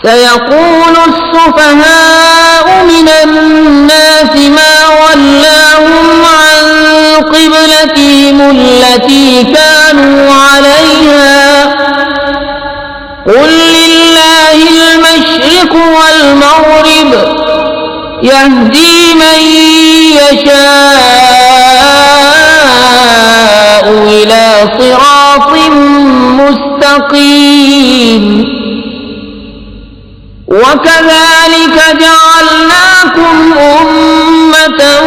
सयक़ूलु अस्सुफ़हाउ मिनन्नासि मा वल्लाहुम अन क़िब्लतिहिमुल्लती कानू अलैहा क़ुल लिल्लाहिल मशरिक़ु वल मग़रिब यहदी मन यशाअु इला सिरातिन मुस्तक़ीम वकज़ालिक जअलनाकुम उम्मतन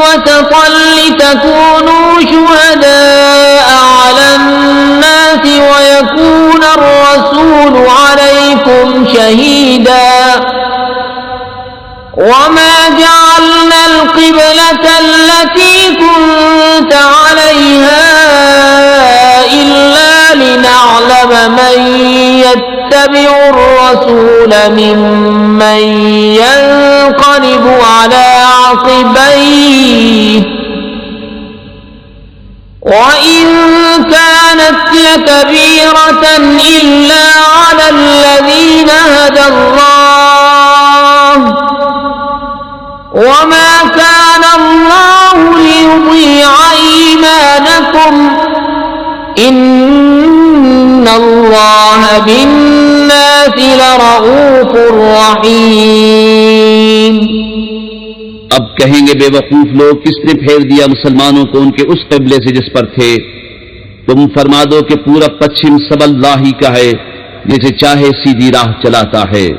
वसतन लितकूनू शुहदाअ अलन्नासि वयकून अर्रसूलु अलैकुम शहीदा वमा जअलना القبلة التي كنت عليها إلا لنعلم من يتبع الرسول ممن ينقلب على عقبيه وإن كانت لكبيرة إلا على الذين هدى الله وما كان الله ليضيع إيمانكم إن الله بالناس لرؤوف रहीम। अब कहेंगे बेवकूफ लोग, किसने फेर दिया मुसलमानों को उनके उस क़िबले से जिस पर थे। तुम फरमा दो कि पूरब पश्चिम सब अल्लाह ही का है, जिसे चाहे सीधी राह चलाता है।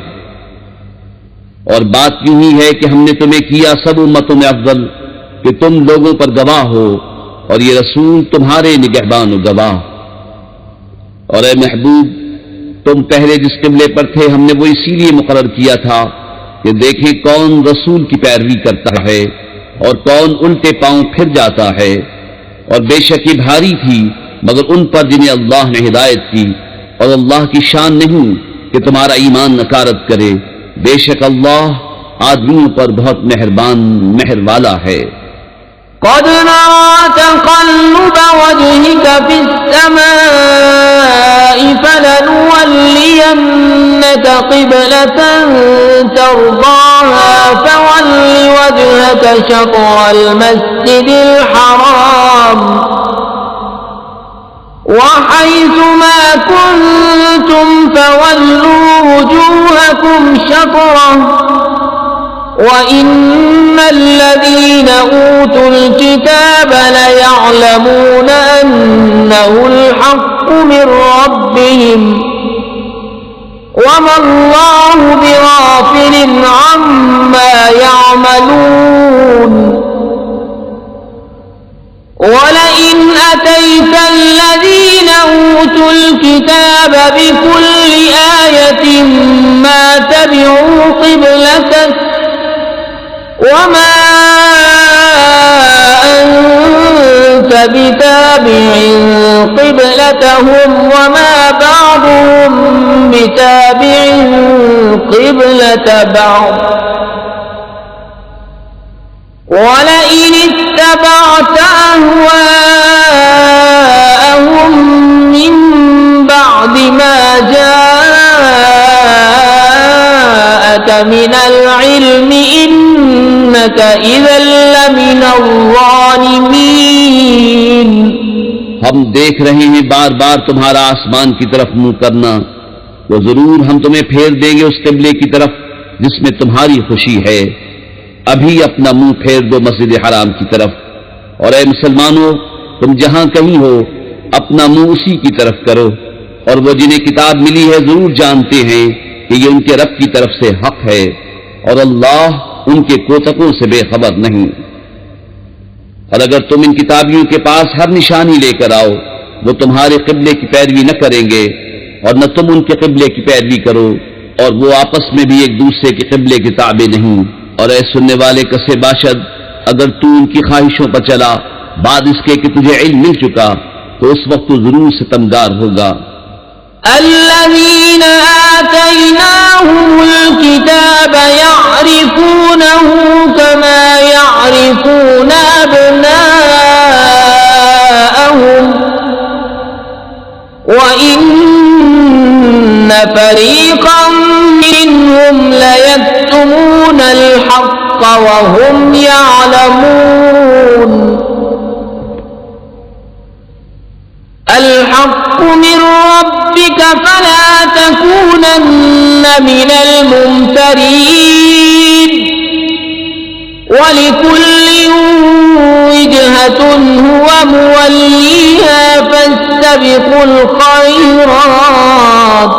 और बात यूं ही है कि हमने तुम्हें किया सब उम्मतों में अफजल कि तुम लोगों पर गवाह हो, और ये रसूल तुम्हारे निगहबान गवाह। और ए महबूब, तुम पहले जिस क़िबले पर थे हमने वो इसीलिए मुकर्रर किया था कि देखें कौन रसूल की पैरवी करता है और कौन उल्टे पांव फिर जाता है। और बेशक ये भारी थी मगर उन पर जिन्हें अल्लाह ने हिदायत की, और अल्लाह की शान नहीं कि तुम्हारा ईमान नकारत करे। बेशक अल्लाह आदमियों पर बहुत मेहरबान मेहर वाला है। क़द नरा तक़ल्लुब वजहिक फ़िस्समाइ फ़लनुवल्लियन्नक क़िब्लतन तर्दाहा फ़वल्लि वजहक शत्रल मस्जिदिल हराम वहैथुमा कुन्तुम फ़वल्लू वुजूहकुम शत्रह وَإِنَّ الَّذِينَ أُوتُوا الْكِتَابَ لَيَعْلَمُونَ أَنَّهُ الْحَقُّ مِنْ رَبِّهِمْ وَمَا اللَّهُ بِغَافِلٍ عَمَّا يَعْمَلُونَ وَلَئِنْ أَتَيْتَ الَّذِينَ أُوتُوا الْكِتَابَ بِكُلِّ آيَةٍ مَا تَبِعُوا قِبْلَتَكَ وما أنت بتابع قبلتهم وما بعضهم بتابع قبلة بعض ولئن اتبعت أهواءهم من بعد ما جاءك من العلم إنك إذا لمن الظالمين। हम देख रहे हैं बार बार तुम्हारा आसमान की तरफ मुंह करना, तो जरूर हम तुम्हें फेर देंगे उस क़िबले की तरफ जिसमें तुम्हारी खुशी है। अभी अपना मुंह फेर दो मस्जिद हराम की तरफ, और ए मुसलमानों, तुम जहां कहीं हो अपना मुंह उसी की तरफ करो। और वो जिन्हें किताब मिली है जरूर जानते हैं कि ये उनके रब की तरफ से हक है, और अल्लाह उनके कोतकों से बेखबर नहीं। और अगर तुम इन किताबियों के पास हर निशानी लेकर आओ, वो तुम्हारे क़िबले की पैरवी न करेंगे और न तुम उनके क़िबले की पैरवी करो, और वो आपस में भी एक दूसरे के क़िबले के ताबे नहीं। और ऐ सुनने वाले कसे बाशद, अगर तू उनकी ख्वाहिशों पर चला बाद इसके कि तुझे इल्म मिल चुका, तो उस वक्त तू जरूर सितमगार होगा। الذين آتيناهم الكتاب يعرفونه كما يعرفون أبناءهم وإن فريقا وهم يعلمون الحق من ربك فلا تكونن من الممترين ولكل وجهة هو موليها فاستبقوا الخيرات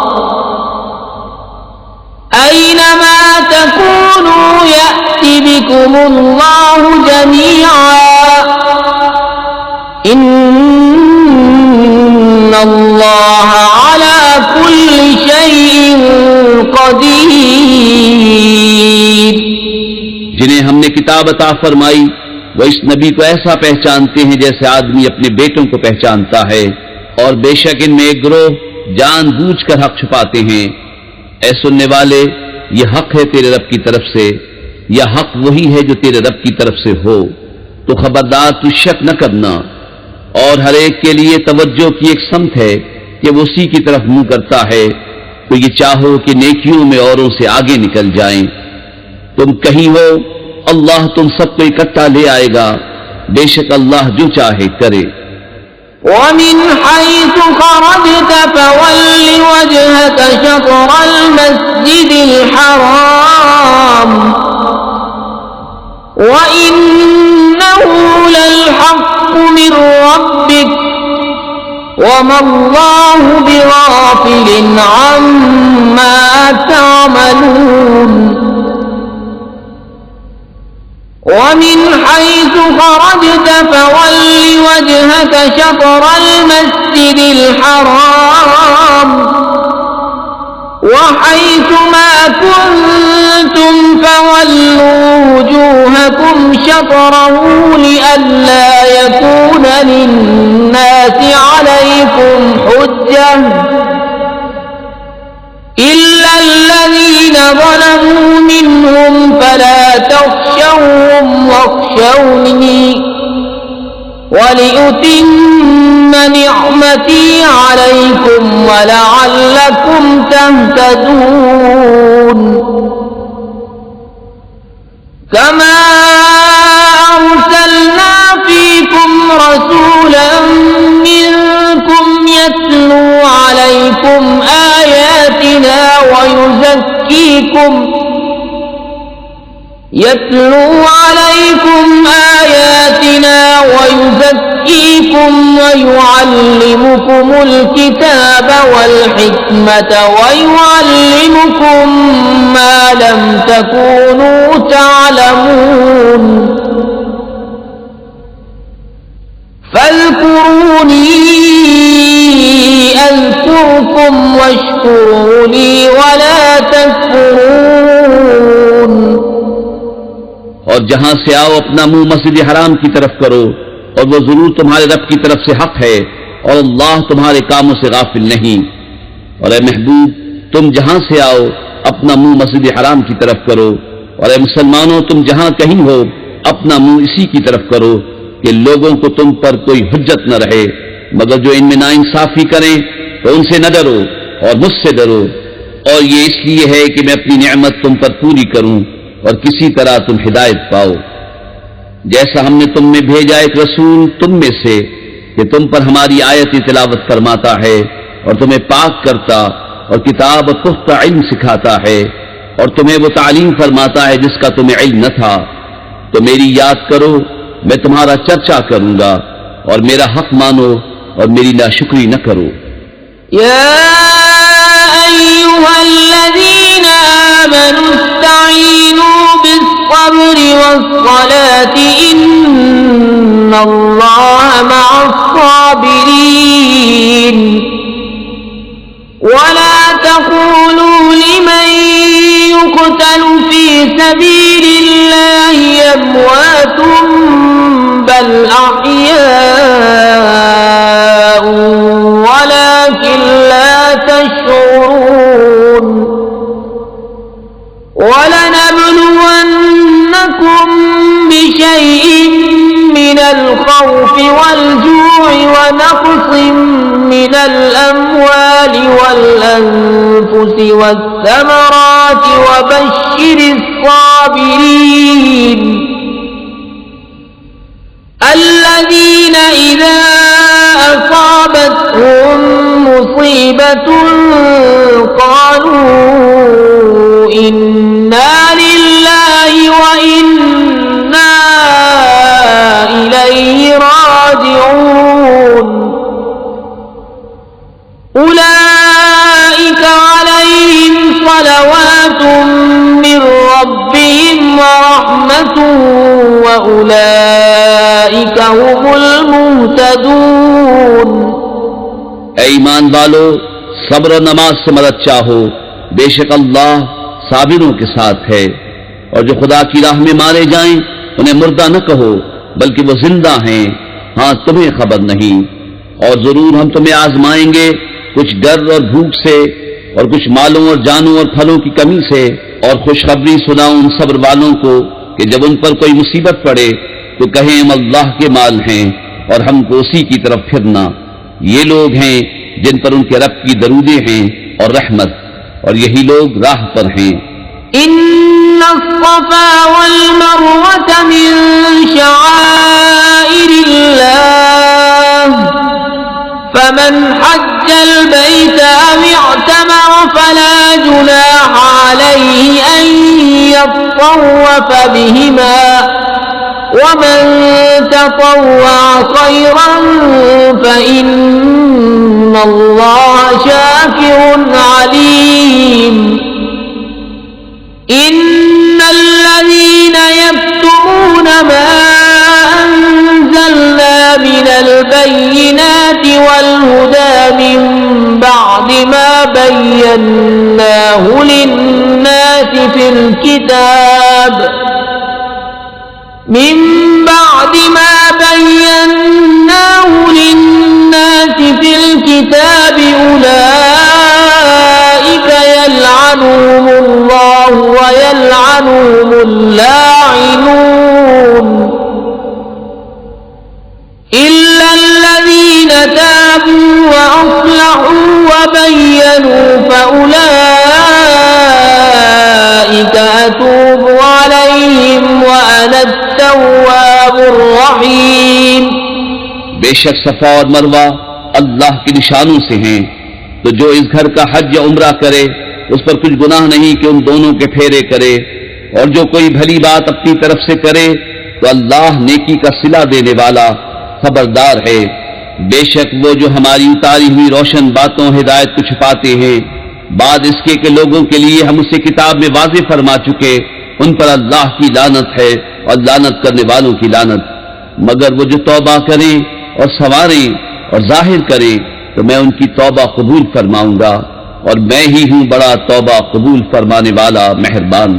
أينما تكونوا يأت بكم الله جميعا إن الله على كل شيء قدير। जिन्हें हमने किताब अता फरमाई वो इस नबी को ऐसा पहचानते हैं जैसे आदमी अपने बेटों को पहचानता है, और बेशक इनमें एक गिरोह जानबूझकर हक छुपाते हैं। ऐ सुनने वाले, ये हक है तेरे रब की तरफ से, या हक वही है जो तेरे रब की तरफ से हो, तो खबरदार तू शक न करना। और हर एक के लिए तवज्जो की एक समत है कि वो उसी की तरफ मुंह करता है, तो ये चाहो कि नेकियों में औरों से आगे निकल जाएं। तुम कहीं हो, अल्लाह तुम सबको इकट्ठा ले आएगा, बेशक अल्लाह जो चाहे करे। ومن حيث خرجت فول وجهك شطر المسجد الحرام وإنه للحق من ربك وما الله بغافل عما تعملون ومن حيث خرجت فول وجهك شطر المسجد الحرام وحيث ما كنتم فولوا وجوهكم شطره لئلا يكون للناس عليكم حجة إلا الذين ظلموا منهم فلا تخشوهم واخشوني ولأتم نعمتي عليكم ولعلكم تهتدون كما أرسلنا فيكم رسولا منكم يتلو عليكم آياتنا ويزكيكم ويعلمكم الكتاب والحكمة ويعلمكم ما لم تكونوا تعلمون فاذكروني أذكركم واشكروا لي ولا تكفرون। और जहां से आओ अपना मुंह मस्जिद हराम की तरफ करो, और वो जरूर तुम्हारे रब की तरफ से हक है, और अल्लाह तुम्हारे कामों से गाफिल नहीं। और ए महबूब, तुम जहां से आओ अपना मुंह मस्जिद हराम की तरफ करो, और ए मुसलमानों, तुम जहां कहीं हो अपना मुंह इसी की तरफ करो कि लोगों को तुम पर कोई हुज्जत न रहे, मगर जो इनमें नाइंसाफी करें तो उनसे न डरो और मुझसे डरो। और ये इसलिए है कि मैं अपनी नेमत तुम पर पूरी करूं और किसी तरह तुम हिदायत पाओ। जैसा हमने तुम में भेजा एक रसूल तुम में से कि तुम पर हमारी आयत तिलावत फरमाता है और तुम्हें पाक करता और किताब और पुख्ता इल्म सिखाता है, और तुम्हें वो तालीम फरमाता है जिसका तुम्हें इल्म न था, तो मेरी याद करो, मैं तुम्हारा चर्चा करूंगा, और मेरा हक मानो और मेरी नाशुक्री न करो। या अय्युहल्लज़ीना आमनू इस्तईनू बिस्सब्रि वस्सलाति इन्नल्लाहा मअस्साबिरीन वला तक़ूलू लिमन युक़तलु फी सबीलिल्लाहि अमवातुम बल अहयाउ वलाकिन ला तशऊरून वलनब्लुवन्नकुम बिशैइन मिनल खौफि वल जू'i व नक़्सिन من الأموال والأنفس والثمرات وبشر الصابرين الذين إذا أصابتهم مصيبة قالوا إنا لله وإنا إليه راجعون أولئك عليهم صلوات من ربهم ورحمة وأولئك هم المهتدون। ऐ ईमान वालो, सब्र और नमाज से मदद चाहो, बेशक अल्लाह साबिरों के साथ है। और जो खुदा की राह में मारे जाएं उन्हें मुर्दा न कहो, बल्कि वो जिंदा हैं, हाँ तुम्हें खबर नहीं। और जरूर हम तुम्हें आजमाएंगे, कुछ डर और भूख से, और कुछ मालों और जानों और फलों की कमी से। और खुशखबरी सुनाओ उन सब्र वालों को कि जब उन पर कोई मुसीबत पड़े तो कहें हम अल्लाह के माल हैं और हमको उसी की तरफ फिरना। ये लोग हैं जिन पर उनके रब की दरूदे हैं और रहमत, और यही लोग राह पर हैं। इन्नस्सफ़ा वल मरवत मिन शआइरिल्लाह फमन हज्जल बैत अव इअतमर फला जुनाह अलैहि अन यत्तव्वफ़ बिहिमा वमन ततव्वअ खैरन फ़इन्नल्लाह शाकिरुन अलीम। इन्नल्लज़ीना यक्तुमूना मा अंज़लना मिनल बय्यिनाति वल हुदा मिन बअदि मा बय्यन्नाहु लिन्नासि फिल किताब من بعد ما بيناه للناس في الكتاب أولئك يلعنهم الله ويلعنهم اللاعنون إلا الذين تابوا وأصلحوا وبينوا فأولئك أتوب عليهم وأنا التواب الرحيم। बेशक सफा और मरवा अल्लाह के निशानों से हैं, तो जो इस घर का हज या उम्रा करे उस पर कुछ गुनाह नहीं कि उन दोनों के फेरे करे। और जो कोई भली बात अपनी तरफ से करे तो अल्लाह नेकी का सिला देने वाला खबरदार है। बेशक वो जो हमारी उतारी हुई रोशन बातों हिदायत को छुपाते हैं, बाद इसके के लोगों के लिए हम उसे किताब में वाज़ेह फरमा चुके, उन पर अल्लाह की लानत है और लानत करने वालों की लानत। मगर वो जो तौबा करें और संवारें और जाहिर करें तो मैं उनकी तौबा कबूल फरमाऊंगा, और मैं ही हूँ बड़ा तौबा कबूल फरमाने वाला मेहरबान।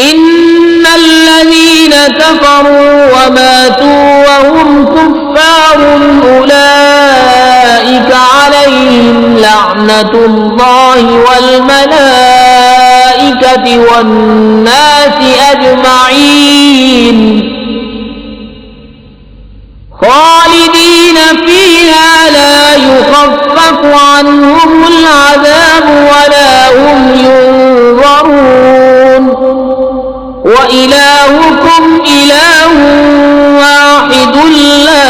इन्नल्लज़ीना कफ़रू व मातू व हुम कुफ़्फ़ारुन उलाइका अलैहिम लअनतुल्लाहि वल मलाइकति वन नासि अजमईन खालिदीन फीहा ला युख़फ़फ़ु अन्हुमुल अज़ाब वला हुम युनज़रून व इलाहुकुम इलाहुन वाहिदुन ला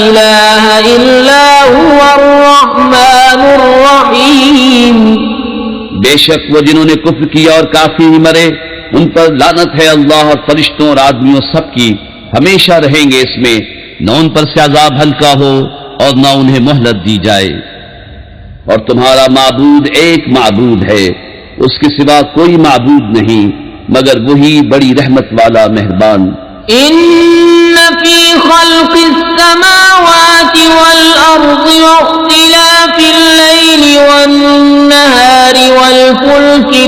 इलाहा इल्ला हुवर रहमानुर रहीम। बेशक वो जिन्होंने कुफ्र किया और काफिर ही मरे उन पर लानत है अल्लाह और फरिश्तों और आदमियों सब की, हमेशा रहेंगे इसमें, न उन पर से अज़ाब हल्का हो और न उन्हें मोहलत दी जाए। और तुम्हारा माबूद एक माबूद है, उसके सिवा कोई माबूद नहीं मगर वही बड़ी रहमत वाला मेहरबान। इन्न फी खल्क़िस समावाति वल अर्ज़ि वख्तिलाफिल लैलि वन नहारि वल फुल्कि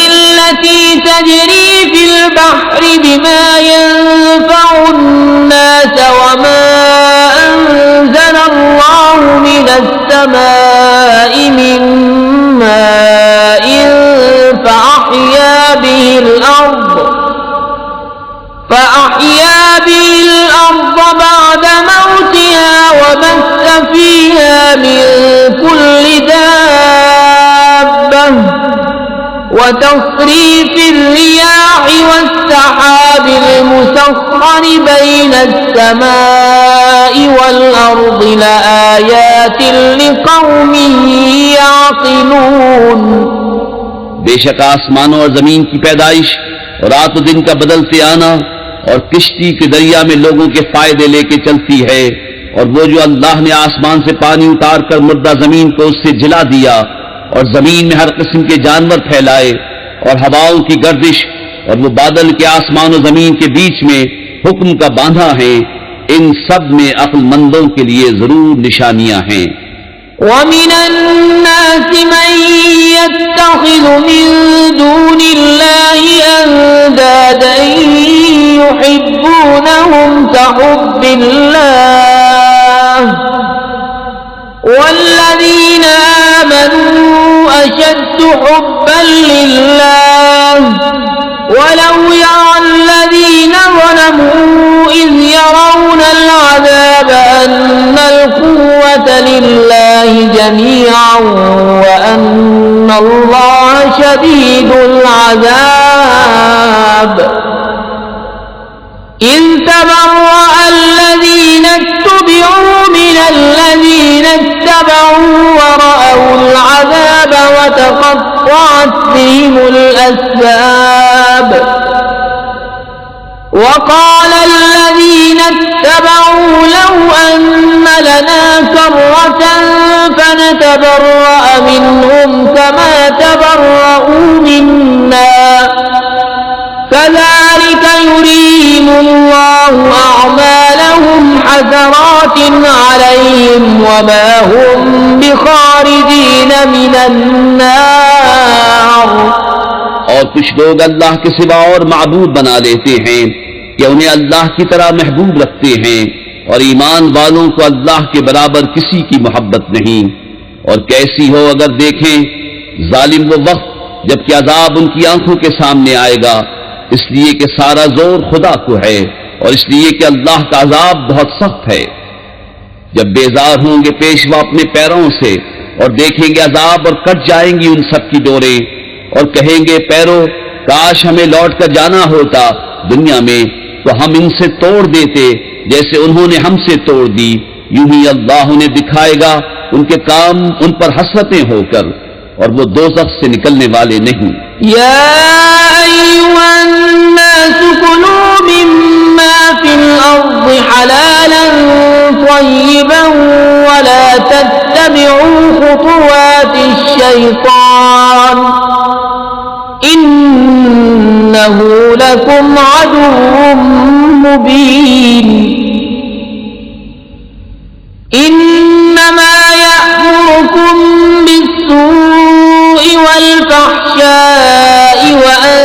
التي تجري في البحر بما ينفع الناس وما أنزل الله من السماء من ماء فأحيا به الأرض فيها من كل دابة وتصريف الرياح والسحاب المسخر بين السماء والأرض لآيات لقوم يعقلون। बेशक आसमानों और जमीन की पैदाइश और रात और दिन का बदलते आना और किश्ती के दरिया में लोगों के फायदे लेके चलती है, और वो जो अल्लाह ने आसमान से पानी उतार कर मुर्दा जमीन को उससे जिला दिया और जमीन में हर किस्म के जानवर फैलाए और हवाओं की गर्दिश और वो बादल के आसमान और जमीन के बीच में हुक्म का बांधा है, इन सब में अक्लमंदों के लिए जरूर निशानियां हैं। وَمِنَ النَّاسِ مَن يَتَّخِذُ مِن دُونِ اللَّهِ أَندَادًا يُحِبُّونَهُمْ كَحُبِّ اللَّهِ وَالَّذِينَ آمَنُوا أَشَدُّ حُبًّا لِلَّهِ وَلَوْ يَرَى الَّذِينَ ظَلَمُوا إِذْ يَرَوْنَ الْعَذَابَ أَنَّ الْقُوَّةَ لِلَّهِ جَمِيعًا وَأَنَّ اللَّهَ شَدِيدُ الْعَذَابِ إِذْ تَبَرَّأَ الَّذِينَ اتُّبِعُوا مِنَ الَّذِينَ اتَّبَعُوا وَرَأَوُا الْعَذَابَ وَتَقَطَّعَتْ بِهِمُ الْأَسْبَابُ وَقَالَ الَّذِينَ اتَّبَعُوا لَوْ أَنَّ لَنَا كَرَّةً فَنَتَبَرَّأَ مِنْهُمْ كَمَا تَبَرَّؤُوا مِنَّا كَذَلِكَ يُرِيهِمُ اللَّهُ أَعْمَالَهُمْ حَسَرَاتٍ عَلَيْهِمْ وَمَا هُمْ بِخَارِجِينَ مِنَ النَّارِ। और कुछ लोग अल्लाह के सिवा और माबूद बना लेते हैं कि उन्हें अल्लाह की तरह महबूब रखते हैं, और ईमान वालों को अल्लाह के बराबर किसी की मोहब्बत नहीं। और कैसी हो अगर देखें जालिम वो वक्त जबकि अजाब उनकी आंखों के सामने आएगा, इसलिए कि सारा जोर खुदा को है और इसलिए कि अल्लाह का अजाब बहुत सख्त है। जब बेजार होंगे पेशवा अपने पैरों से और देखेंगे अजाब और कट जाएंगी उन सब की डोरें, और कहेंगे पैरों काश हमें लौट कर जाना होता दुनिया में तो हम इनसे तोड़ देते जैसे उन्होंने हमसे तोड़ दी। यूं ही अल्लाह उन्हें दिखाएगा उनके काम उन पर हसरतें होकर, और वो दोज़ख से निकलने वाले नहीं। या अय्युहन्नास कुलू मिम्मा फिल अर्दि हलालन तय्यिबन वला तत्तबि'ू खुतुवातिश शैतान इन्नहु लकुम अदुव्वुम मुबीन। इन्नमा यअमुरुकुम बिस्सूइ वल्फहशाइ वअन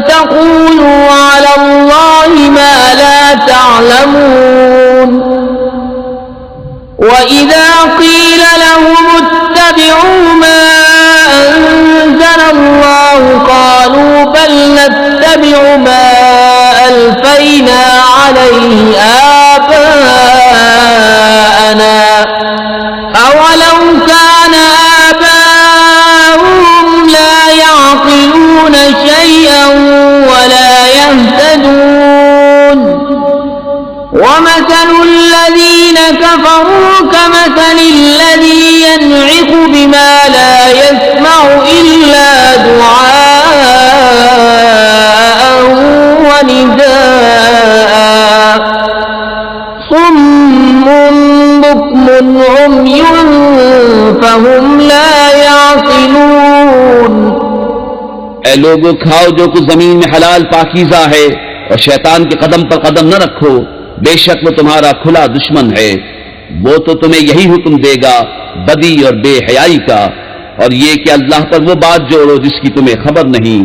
तक़ूलू अला अल्लाहि मा ला तअलमून। वइज़ा क़ील लहुम इत्तबि'ू मा अनज़ल अल्लाहु क़ालू बल नत्तबि'ु मा अल्फ़ैना अलैहि आबाअना अवलौ कान आबाउहुम ला यअक़िलून शैअन वला यहतदून। वमثل الذين كفروا كمثل الذي ينعق بما لا يسمع إلا دعاء ونداء صم بكم عمي فهم لا يعقلون। ऐ लोगों खाओ जो कुछ जमीन में हलाल पाकीज़ा है और शैतान के कदम पर कदम न रखो, बेशक वो तुम्हारा खुला दुश्मन है। वो तो तुम्हें यही हुक्म देगा बदी और बेहयाई का, और ये कि अल्लाह पर वो बात जोड़ो जिसकी तुम्हें खबर नहीं।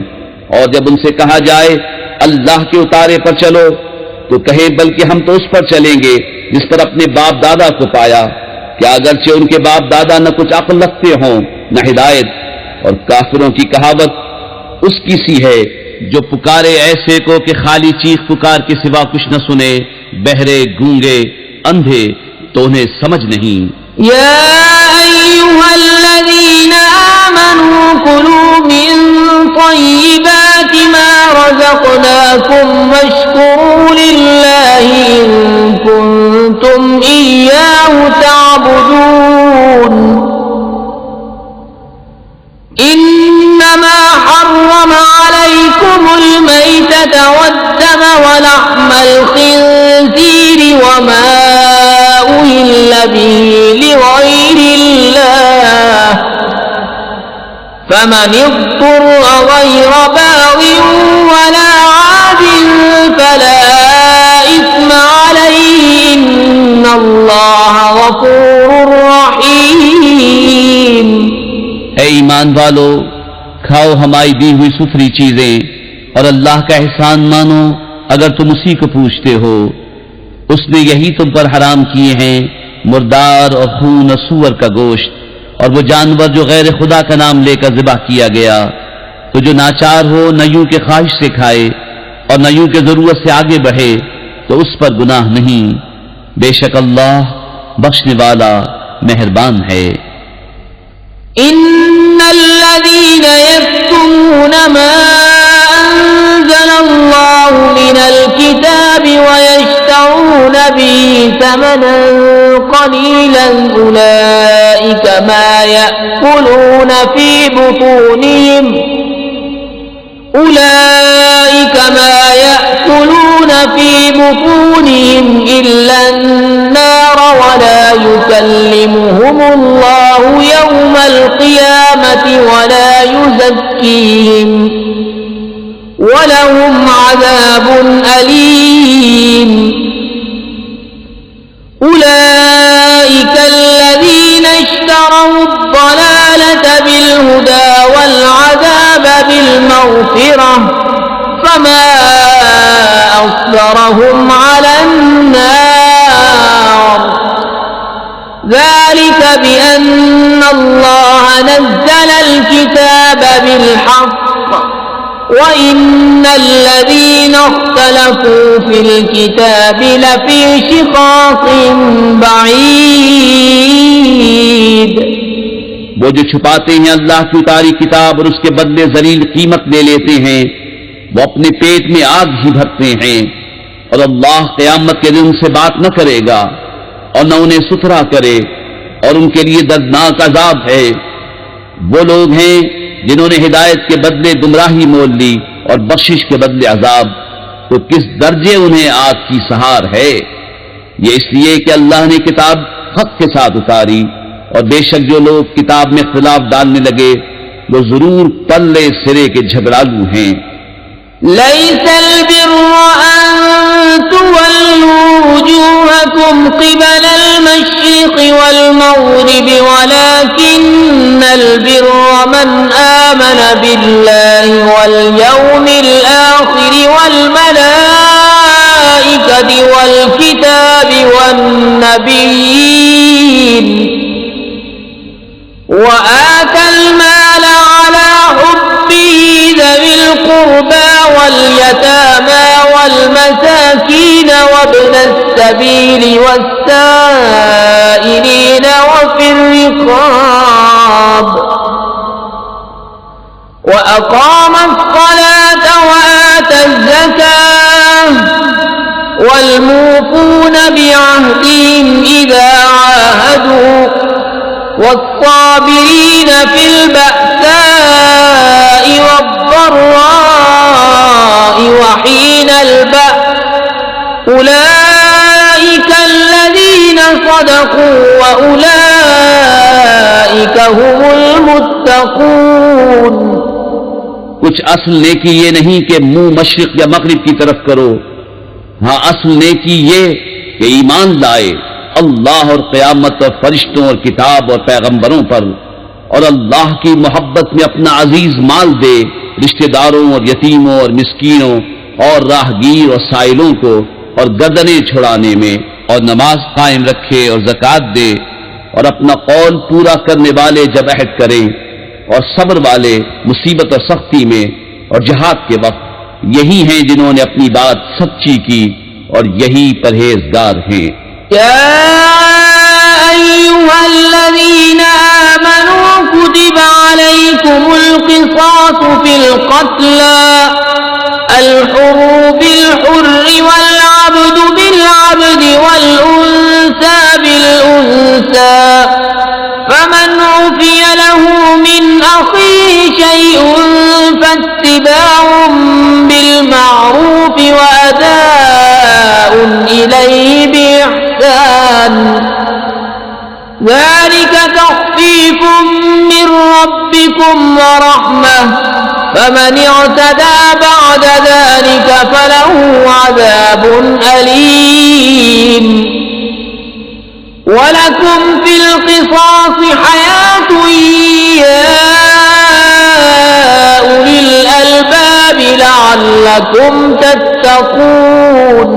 और जब उनसे कहा जाए अल्लाह के उतारे पर चलो तो कहे बल्कि हम तो उस पर चलेंगे जिस पर अपने बाप दादा को पाया। क्या अगरचे उनके बाप दादा न कुछ अक्ल रखते हों न हिदायत। और काफिरों की कहावत उसकी सी है जो पुकारे ऐसे को कि खाली चीख पुकार के सिवा कुछ न सुने, बहरे गूंगे अंधे तो उन्हें समझ नहीं। يا أيها الذين آمنوا كلوا من طيبات ما رزقناكم واشكروا لله إن كنتم إياه تعبدون إنما حرم عليكم الميتة والدم ولحم الخنزير وما أهل به لغير الله فمن اضطر غير باغ ولا عاد فلا إثم عليه إن الله غفور رحيم ऐ ईमान वालो, खाओ हमारी दी हुई सुथरी चीजें और अल्लाह का एहसान मानो अगर तुम उसी को पूछते हो। उसने यही तुम पर हराम किए हैं मुर्दार और खून और सूअर का गोश्त और वो जानवर जो गैर खुदा का नाम लेकर ज़िबा किया गया। तो जो नाचार हो न यूं के ख्वाहिश से खाए और न यूं के जरूरत से आगे बढ़े तो उस पर गुनाह नहीं। बेशक अल्लाह बख्शने वाला मेहरबान है। इन्नल्लज़ीन यक्तुमून मा अंज़लल्लाहु मिनल किताबि व यश्तरून बिही समनन क़लीलन उलाइका मा यअकुलून फी बुतूनिहिम इल्ला अन्नार वला युकल्लिमुहुमुल्लाहु यौमल क़ियामति वला युज़क्कीहिम वलहुम अज़ाबुन अलीम। उलाइका अल्लज़ीना इश्तरौ अद-दलालत बिल-हुदा वल-अज़ाब बिल-मग़फ़िरह फमा अस्बरहुम अलन-नार ज़ालिका बिअन्न अल्लाह नज़्ज़ल अल-किताब बिल-हक़्क़ وَإِنَّ الَّذِينَ اخْتَلَفُوا فِي الْكِتَابِ لَفِي شِقَاقٍ بَعِيدٍ। वो जो छुपाते हैं अल्लाह की उतारी किताब और उसके बदले जलील कीमत ले लेते हैं वो अपने पेट में आग ही भरते हैं और अल्लाह क़यामत के दिन उनसे बात न करेगा और न उन्हें सुथरा करे और उनके लिए दर्दनाक अजाब है। वो लोग हैं जिन्होंने हिदायत के बदले गुमराही मोल ली और बख्शिश के बदले अजाब, तो किस दर्जे उन्हें आग की सहार है। ये इसलिए कि अल्लाह ने किताब हक के साथ उतारी और बेशक जो लोग किताब में इख्तिलाफ डालने लगे वो जरूर पल्ले सिरे के झगड़ालू हैं। लैसल बिर्र अन तुवल्लू वुजूहकुम क़िबलल मशरिक़ि वल मग़रिबि वलाकिन्नल बिर्र मन आमन बिल्लाहि वल यौमिल आखिरि वल मलाइकति वल किताबि वन नबिय्यीन व आतल माल अला हुब्बिही ज़विल क़ुर्बा वल यतामा वल मसाकीन वब्न अस्सबील वस्साइलीन वफ़िर रिक़ाब व अक़ाम अस्सलात व आता अज़्ज़काह वल मूफ़ून बिअहदिहिम इज़ा आहादू والصابرين في البأساء والضراء وحين البأس أولئك الذين صدقوا وأولئك هم المتقون। कुछ असल नेकी ये नहीं कि मुंह मशरिक या मगरिब की तरफ करो। हाँ, असल नेकी ये कि ईमान लाए अल्लाह और क़यामत और फरिश्तों और किताब और पैगंबरों पर और अल्लाह की मोहब्बत में अपना अजीज माल दे रिश्तेदारों और यतीमों और मिस्कीनों और राहगीर और साइलों को और गर्दनें छुड़ाने में और नमाज कायम रखे और ज़कात दे और अपना कौल पूरा करने वाले जब अहद करें और सब्र वाले मुसीबत और सख्ती में और जिहाद के वक्त यही हैं जिन्होंने अपनी बात सच्ची की और यही परहेजगार हैं। या أيها الذين آمنوا كتب عليكم القصاص في القتلى الحر بالحر والعبد بالعبد والأنثى بالأنثى فمن عفي له من أخيه شيء فاتباع بالمعروف وأداء إليه بإحسان ذلك تخفيف من ربكم ورحمة فمن اعتدى بعد ذلك فله عذاب أليم ولكم في القصاص حياة يا أولي الألباب لعلكم تتقون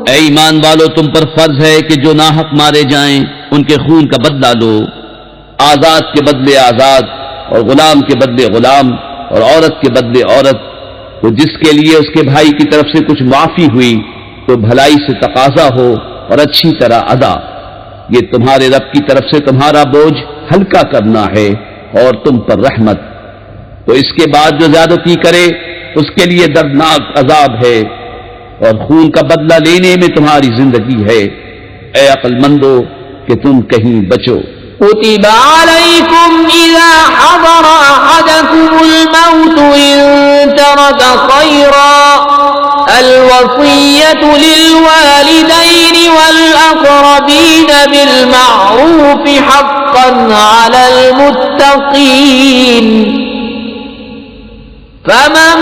ऐ ईमान वालो, तुम पर फर्ज है कि जो नाहक मारे जाएं उनके खून का बदला लो। आजाद के बदले आजाद और गुलाम के बदले गुलाम और औरत के बदले औरत। तो जिसके लिए उसके भाई की तरफ से कुछ माफी हुई तो भलाई से तकाजा हो और अच्छी तरह अदा। ये तुम्हारे रब की तरफ से तुम्हारा बोझ हल्का करना है और तुम पर रहमत। तो इसके बाद जो ज्यादती करे उसके लिए दर्दनाक अजाब है और खून का बदला लेने में तुम्हारी जिंदगी है। ऐ अक्लमंदो कि तुम कहीं बचो। كتب عليكم إذا حضر أحدكم الموت إن ترك خيرا الوصية للوالدين والأقربين بالمعروف حقا على المتقين فمن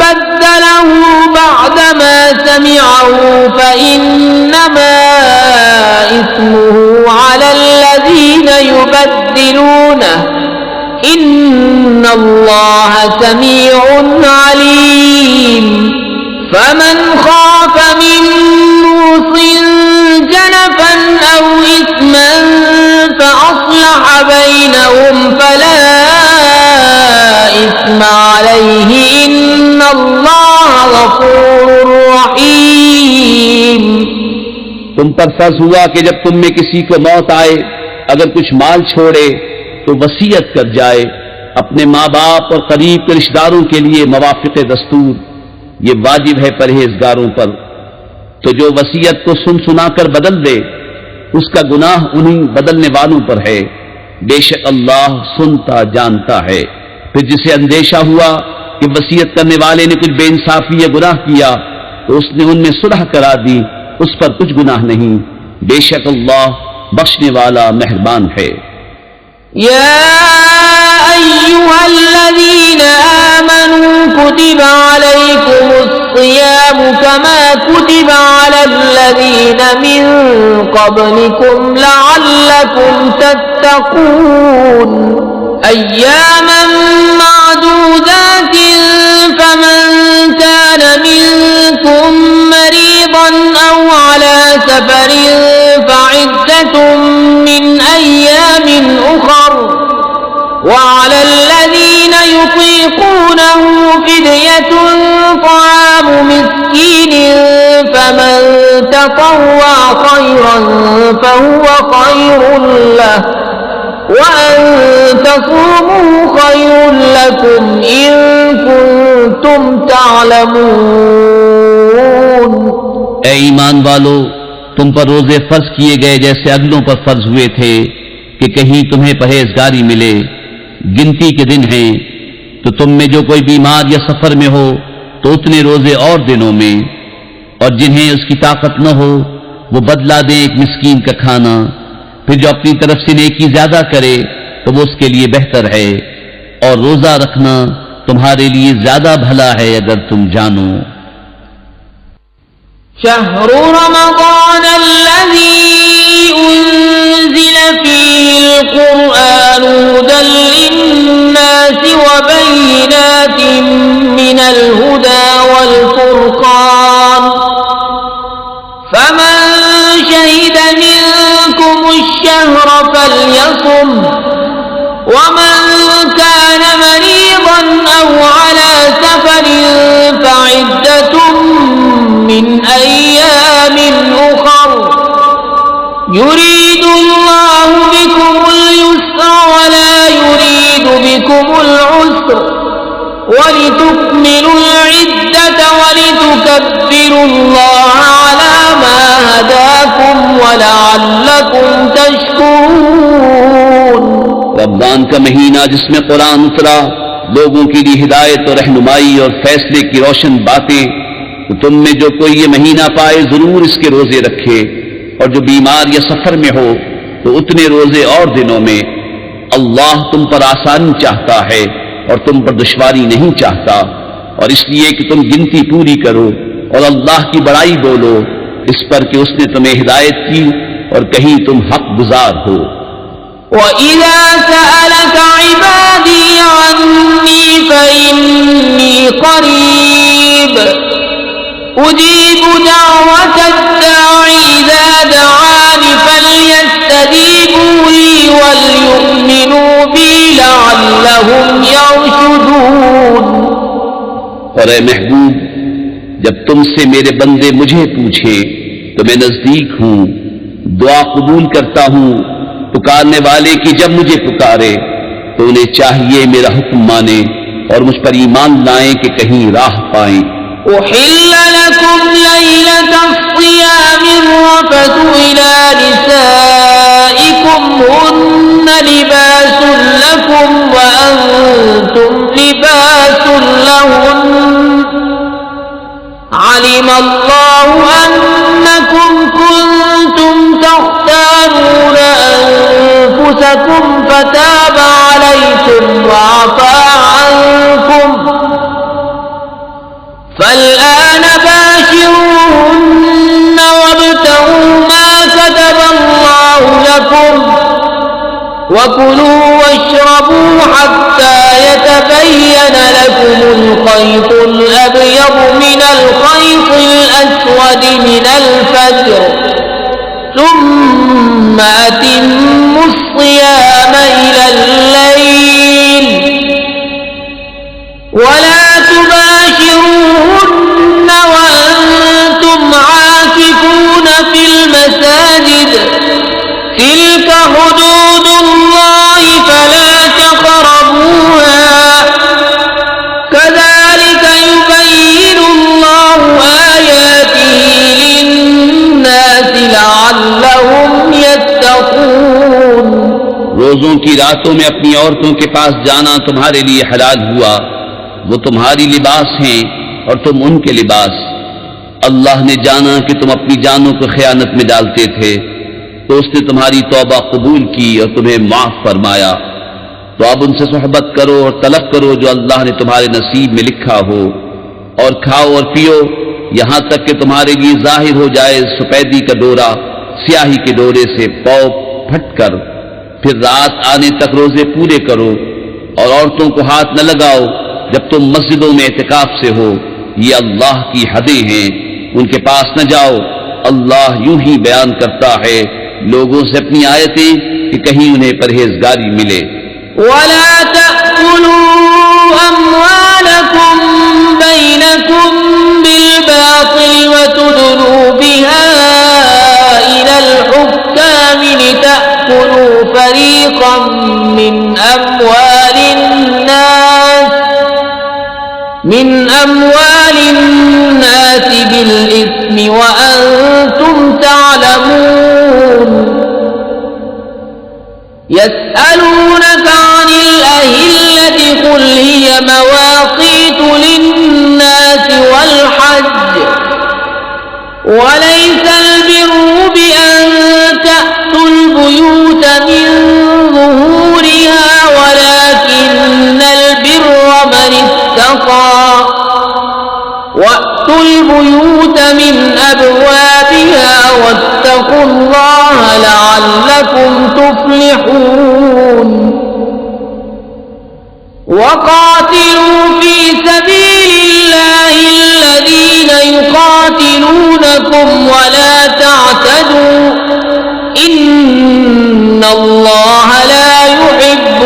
بدله بعدما سمعه فإنما إثمه على الذين يبدلونه إن الله سميع عليم فمن خاف من موص جنفا أو إثما فأصلح بينهم فلا إثم عليه إن الله غفور رحيم तुम पर फर्ज हुआ कि जब तुम में किसी को मौत आए अगर कुछ माल छोड़े तो वसीयत कर जाए अपने माँ बाप और करीब के रिश्तेदारों के लिए मवाफिक़ दस्तूर। ये वाजिब है परहेजगारों पर। तो जो वसीयत को सुन सुनाकर बदल दे उसका गुनाह उन्हीं बदलने वालों पर है। बेशक अल्लाह सुनता जानता है। फिर जिसे अंदेशा हुआ कि वसीयत करने वाले ने कुछ बेइंसाफी या गुनाह किया तो उसने उनमें सुलह करा दी, उस पर कुछ गुनाह नहीं। बेशक अल्लाह बख्शने वाला मेहरबान है। या अय्युहल्लज़ीन आमनू कुतिबा अलैकुमुस्सियामु कमा कुतिबा अलल्लज़ीन मिन क़ब्लिकुम लअल्लकुम तत्तक़ून अय्यामन मादूदातिन फमन कान मिनकुम मरीदन औ अला सफरिन फइद्दतुम मिन अय्यामिन उखर وعلى الذين يطيقونه فدية طعام مسكين فمن تطوع خيرا فهو خير له وأن تصوموا خير لكم إن كنتم تعلمون ऐ ईमान वालो, तुम पर रोजे फर्ज किए गए जैसे अगलों पर फर्ज हुए थे कि कहीं तुम्हें परहेजगारी मिले। गिनती के दिन हैं तो तुम में जो कोई बीमार या सफर में हो तो उतने रोजे और दिनों में, और जिन्हें उसकी ताकत न हो वो बदला दे एक मिस्कीन का खाना। फिर जो अपनी तरफ से नेकी ज्यादा करे तो वो उसके लिए बेहतर है, और रोजा रखना तुम्हारे लिए ज्यादा भला है अगर तुम जानो। शहरु रमज़ान अल्लज़ी उन्ज़िल फ़ीहिल क़ुरआन हुदन लिन्नासि व बय्यिनातिन मिनल हुदा वल फ़ुरक़ान फमन शहिद मिनकुमुश्शहर फ़ल्यसुम वमन कान मरीज़न औ अला सफ़रिन फ़इद्दतुम मिन अय्यामिन उखर युरीदुल्लाहु الله على ما هداكم ولعلكم تشكرون। रमजान का महीना जिसमें कुरान उतरा, लोगों के लिए हिदायत और रहनुमाई और फैसले की रोशन बातें, तो तुम में जो कोई ये महीना पाए जरूर इसके रोजे रखे, और जो बीमार या सफर में हो तो उतने रोजे और दिनों में। अल्लाह तुम पर आसानी चाहता है और तुम पर दुश्वारी नहीं चाहता, और इसलिए कि तुम गिनती पूरी करो और अल्लाह की बड़ाई बोलो, इस पर कि उसने तुम्हें हिदायत की और कहीं तुम हक गुजार हो। وَإِذَا سَأَلَكَ عِبَادِي عَنِّي فَإِنِّي قَرِيبٌ أُجِيبُ دَعْوَةَ الدَّاعِ إِذَا دَعَانِ فَلْيَسْتَجِيبُوا لِي وَلْيُؤْمِنُوا بِي لَعَلَّهُمْ يَرْشُدُونَ। और ए महबूब, जब तुमसे मेरे बंदे मुझे पूछे तो मैं नजदीक हूं, दुआ कबूल करता हूं। पुकारने वाले की जब मुझे पुकारे तो उन्हें चाहिए मेरा हुक्म माने और मुझ पर ईमान लाएं कि कहीं राह पाएं। أُحِلَّ لَكُمْ لَيْلَةَ الصِّيَامِ الرَّفَثُ إِلَى نِسَائِكُمْ هُنَّ لِبَاسٌ لَكُمْ وَأَنتُمْ لِبَاسٌ لَهُنَّ عَلِمَ اللَّهُ أَنَّكُمْ كُنتُمْ تَخْتَانُونَ أَنفُسَكُمْ فَتَابَ عَلَيْكُمْ وَعَفَا عَنكُمْ فَالْآنَ بَاشِرُوهُنَّ وَابْتَغُوا مَا كَتَبَ اللَّهُ لَكُمْ وَكُلُوا وَاشْرَبُوا حَتَّى يَتَبَيَّنَ لَكُمُ الْخَيْطُ الْأَبْيَضُ مِنَ الْخَيْطِ الْأَسْوَدِ مِنَ الْفَجْرِ ثُمَّ أَتِمُّوا الصِّيَامَ إِلَى اللَّيْلِ وَلَا تُبَاشِرُوهُنَّ وَأَنتُمْ عَاكِفُونَ فِي الْمَسَاجِدِ تِلْكَ حُدُودُ اللَّهِ فَلَا تَقْرَبُوهَا كَذَلِكَ يُبَيِّنُ اللَّهُ آيَاتِهِ لِلنَّاسِ لَعَلَّهُمْ يَتَّقُونَ। रोजों की रातों में अपनी औरतों के पास जाना तुम्हारे लिए हलाल हुआ, वो तुम्हारी लिबास हैं और तुम उनके लिबास। अल्लाह ने जाना कि तुम अपनी जानों को खयानत में डालते थे, तो उसने तुम्हारी तौबा कबूल की और तुम्हें माफ फरमाया। तो अब उनसे सोहबत करो और तलब करो जो अल्लाह ने तुम्हारे नसीब में लिखा हो, और खाओ और पियो यहां तक कि तुम्हारे लिए जाहिर हो जाए सफेदी का डोरा स्याही के डोरे से पौ फटकर। फिर रात आने तक रोजे पूरे करो और औरतों को हाथ न लगाओ जब तुम मस्जिदों में एतिकाफ से हो। ये अल्लाह की हदें हैं, उनके पास न जाओ। अल्लाह यूं ही बयान करता है लोगों से अपनी आयतें कि कहीं उन्हें परहेजगारी मिले। وَلَا تَأْكُلُوا أَمْوَالَكُمْ بَيْنَكُمْ بِالْبَاطِلِ وَتُدْلُوا بِهَا إِلَى الْحُكَّامِ لِتَأْكُلُوا فَرِيقًا مِّنْ أَمْوَالِ النَّاسِ بِالْإِثْمِ وَأَنْتُمْ تَعْلَمُونَ يَسْأَلُونَكَ عَنِ الْأَهِلَّةِ قُلْ هِيَ مَوَاقِيتُ لِلنَّاسِ وَالْحَجِّ وَلَيْسَ الْبِرُّ بِأَن تَأْتُوا الْبُيُوتَ مِن ظُهُورِهَا وَلَكِنَّ الْبِرَّ مَنِ اتَّقَى وَأْتُوا الْبُيُوتَ مِنْ أَبْوَابِهَا وَاتَّقُوا اللَّهَ لَعَلَّكُمْ تُفْلِحُونَ وَقَاتِلُوا فِي سَبِيلِ اللَّهِ الَّذِينَ يُقَاتِلُونَكُمْ وَلَا تَعْتَدُوا إِنَّ اللَّهَ لَا يُحِبُّ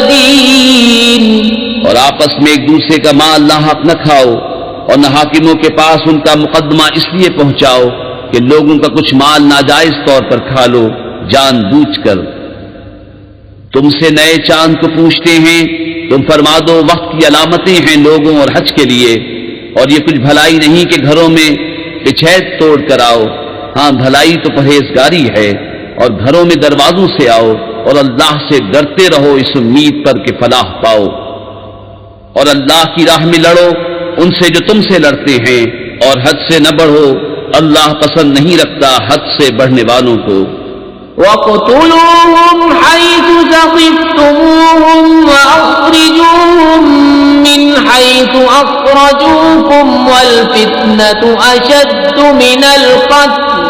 الْمُعْتَدِينَ। और आपस में एक दूसरे का माल नाहक न खाओ और न हाकिमों के पास उनका मुकदमा इसलिए पहुंचाओ कि लोगों का कुछ माल नाजायज तौर पर खा लो जानबूझकर। तुमसे नए चांद को पूछते हैं, तुम फरमा दो वक्त की अलामतें हैं लोगों और हज के लिए, और ये कुछ भलाई नहीं कि घरों में पिछैत तोड़ कर आओ। हाँ, भलाई तो परहेजगारी है, और घरों में दरवाजों से आओ और अल्लाह से डरते रहो इस उम्मीद पर कि फलाह पाओ। और अल्लाह की राह में लड़ो उनसे जो तुमसे लड़ते हैं, और हद से न बढ़ो, अल्लाह पसंद नहीं रखता हद से बढ़ने वालों को। वक़्तुलूहुम हैसु सक़िफ़्तुमूहुम वअख़रिजूहुम मिन हैसु अख़रजूकुम वल्फ़ित्नतु अशद्दु मिनल क़त्ल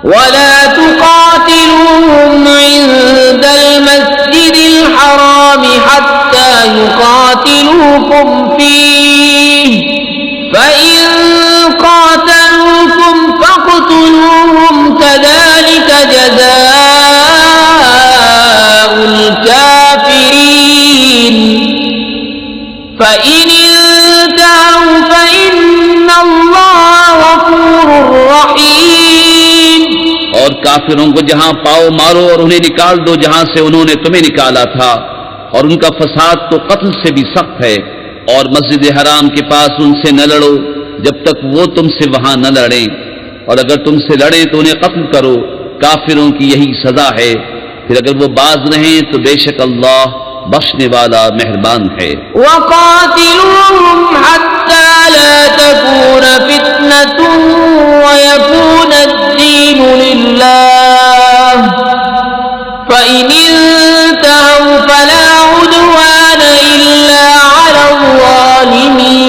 वला तुक़ातिलूहुम इन्दल मस्जिदिल हराम हत्ता युक़ातिलूकुम फ़ीहि फ़इन क़ातलूकुम फ़क़्तुलूहुम कज़ालिक जज़ाउल काफ़िरीन फ़इन इंतहू फ़इन्नल्लाह गफ़ूरुर रहीम। और काफिरों को जहां पाओ मारो और उन्हें निकाल दो जहां से उन्होंने तुम्हें निकाला था, और उनका फसाद तो कत्ल से भी सख्त है। और मस्जिद हराम के पास उनसे न लड़ो जब तक वो तुमसे वहां न लड़े, और अगर तुमसे लड़े तो उन्हें कत्ल करो। काफिरों की यही सजा है। फिर अगर वो बाज रहें तो बेशक अल्लाह बख्शने वाला मेहरबान है। वक़ातिलूहुम हत्ता ला तकून फितनतुन वयकून अद्दीनु लिल्लाह फ़इन इंतहू फला उद्वान इल्ला अलज़्ज़ालिमीन।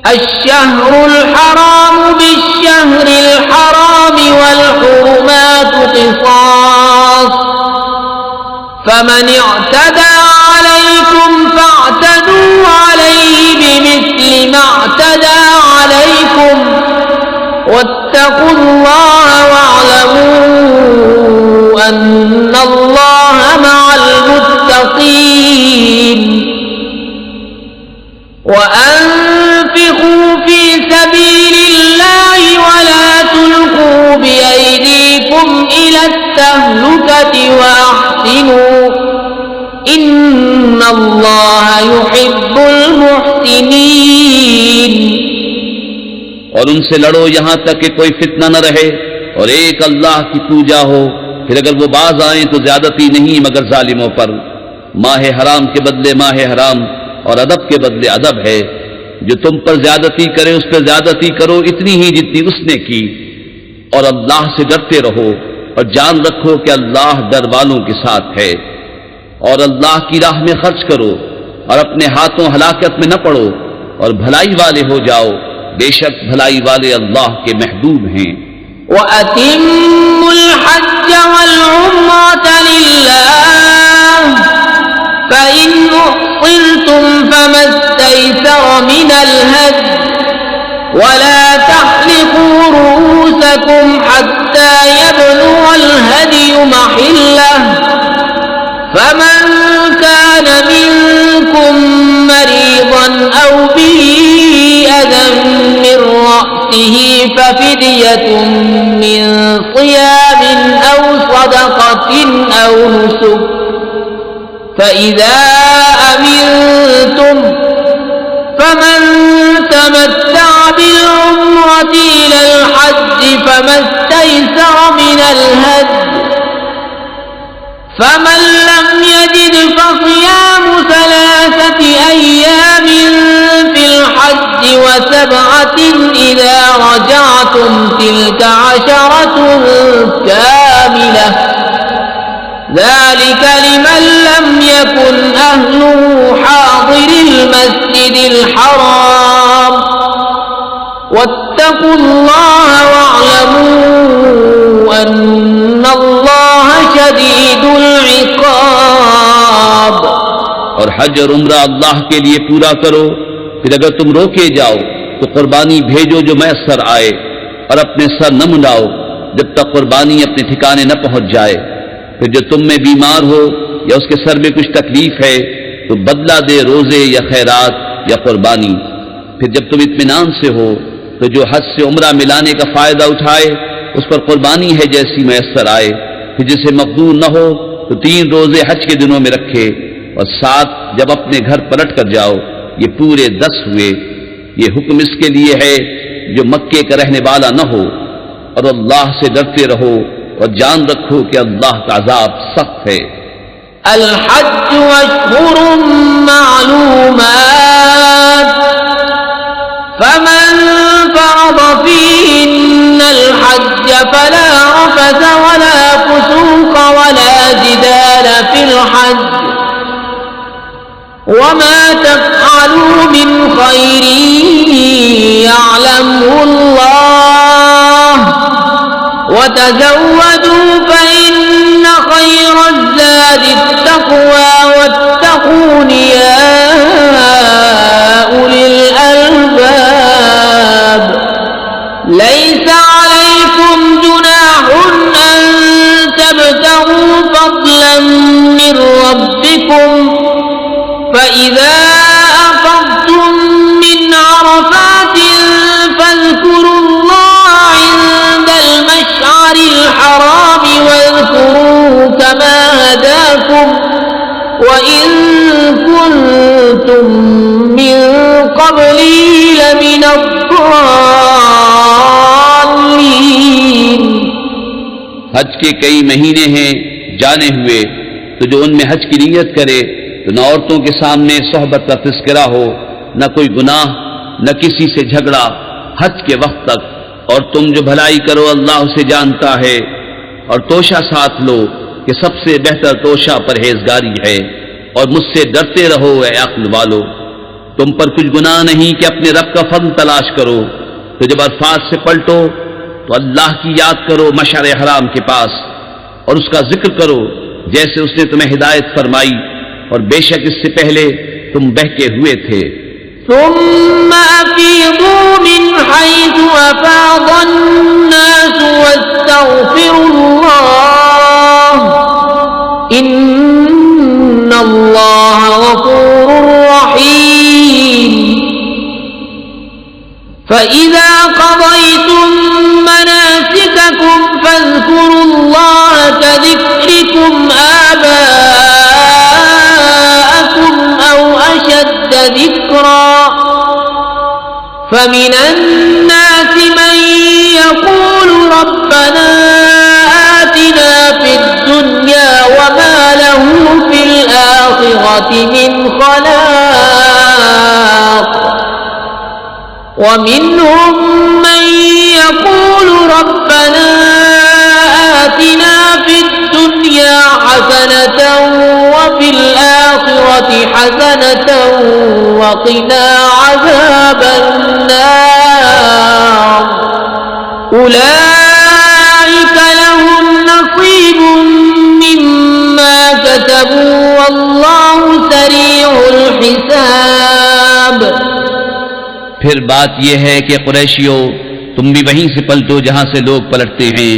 अश्शहरुल हराम बिश्शहरिल हराम वल हुरुमातु क़िसास फमन अ'तदा अलैकुम फ़अ'तदू अलैहि बिमिस्लि मा अ'तदा अलैकुम वत्तक़ुल्लाह वअ'लमू अन्नल्लाह मअल मुत्तक़ीन। वअन्फ़िक़ू फ़ी सबीलिल्लाहि वला तुल्क़ू बिअयदीकुम इलत्तहलुकति वअहसिनू इन्नल्लाह युहिब्बुल मुहसिनीन। और उनसे लड़ो यहां तक कि कोई फितना न रहे और एक अल्लाह की पूजा हो। फिर अगर वो बाज आए तो ज्यादती नहीं मगर जालिमों पर। माह हराम के बदले माह हराम और अदब के बदले अदब है। जो तुम पर ज्यादती करे उस पर ज्यादती करो इतनी ही जितनी उसने की। और अल्लाह से डरते रहो और जान रखो कि अल्लाह डर वालों के साथ है। और अल्लाह की राह में खर्च करो और अपने हाथों हलाकत में न पड़ो और भलाई वाले हो जाओ। बेशक भलाई वाले अल्लाह के महबूब हैं। वअतिम्मुल हज्ज वल उम्रत लिल्लाह फ़इन उहसिरतुम फमस्तैसर मिनल हद्य वला तहलिकू रूसकुम हत्ता यबलुगल हदय महल्लह फमन कान मिनकुम मरीज़न औ बिही अज़न मिन रअसिही फफ़िद्यतुन मिन सियामिन औ सदक़तिन औ नुसुक फ़इज़ा अमिनतुम फमन तमत्तअ बिल-उम्रति इलल हज्ज फमस्तैसर मिनल हद्य फमन लम यजिद फसियामु सलासति अय्यामिन फिल हज्ज वसबअतिन इज़ा रजअतुम तिल्क अशरतुन कामिलह ذلك لمن لم يكن أهله حاضر المسجد الحرام واتقوا الله واعلموا أن الله شديد العقاب। और हज और उम्रा अल्लाह के लिए पूरा करो। फिर अगर तुम रोके जाओ तो कुर्बानी भेजो जो मैसर आए, और अपने सर न मुंडाओ जब तक कुर्बानी अपने ठिकाने न पहुंच जाए। फिर जो तुम में बीमार हो या उसके सर में कुछ तकलीफ है तो बदला दे रोजे या खैरात या कुर्बानी। फिर जब तुम इत्मीनान से हो तो जो हज से उम्रा मिलाने का फायदा उठाए उस पर कुर्बानी है जैसी मैसर आए। फिर जिसे मकदूर न हो तो 3 रोजे हज के दिनों में रखे, और 7 जब अपने घर पलट कर जाओ। ये पूरे 10 हुए। ये हुक्म इसके लिए है जो मक्के का रहने वाला न हो, और अल्लाह से डरते रहो और जान रखो कि अल्लाह का अजाब सख्त है। अल-हज्ज अश्हुरुम मालूमात फमन फरद फीहिन्नल हज्ज फला रफस वला फुसूक वला जिदाल फिल हज्ज वमा तफ़अलू मिन खैरिन यअलमुहुल्लाह वतज़व्वदू फ़इन्न खैरज़्ज़ादि त्तक़वा वत्तक़ून या उलिल अलबाब। लैस अलैकुम जुनाहुन अन तब्तगू फ़ज़लन मिन रब्बिकुम फ़इज़ा अफ़ज़्तुम मिन अरफ़ातिन फ़ाज़्कुरुल्लाह इंदल मशअरिल हराम वज़्कुरूहु कमा हदाकुम वइन कुन्तुम मिन क़ब्लिही लमिनद्दाल्लीन। हज के कई महीने हैं जाने हुए, तो जो उनमें हज की नियत करे तो न औरतों के सामने सोहबत का तज़किरा हो, न कोई गुनाह, न किसी से झगड़ा हज के वक्त तक। और तुम जो भलाई करो अल्लाह उसे जानता है, और तोशा साथ लो कि सबसे बेहतर तोशा परहेजगारी है, और मुझसे डरते रहो ऐ अक्ल वालो। तुम पर कुछ गुनाह नहीं कि अपने रब का फज़ल तलाश करो, तो जब अरफात से पलटो तो अल्लाह की याद करो मशअर हराम के पास, और उसका जिक्र करो जैसे उसने तुम्हें हिदायत फरमाई, और बेशक इससे पहले तुम बहके हुए थे। सुम्मा अफ़ीदू मिन हैसु अफ़ादन्नास वस्तग़फिरुल्लाह इन्नल्लाह गफ़ूरुर रहीम। फ़इज़ा क़ज़य्तुम मनासिककुम फ़ाज़्कुरुल्लाह कज़िक्रिकुम आबाअकुम औ अशद्द ज़िक्रा। فمن الناس من يقول ربنا آتنا في الدنيا وما له في الآخرة من خلاق ومنهم من يقول ربنا آتنا في الدنيا حسنة وفي الآخرة حسنة وقنا عذاب النار أولئك لهم نصيب مما كسبوا والله سريع الحساب। फिर बात यह है कि कुरैशियों, तुम भी वहीं से पलटो जहां से लोग पलटते हैं,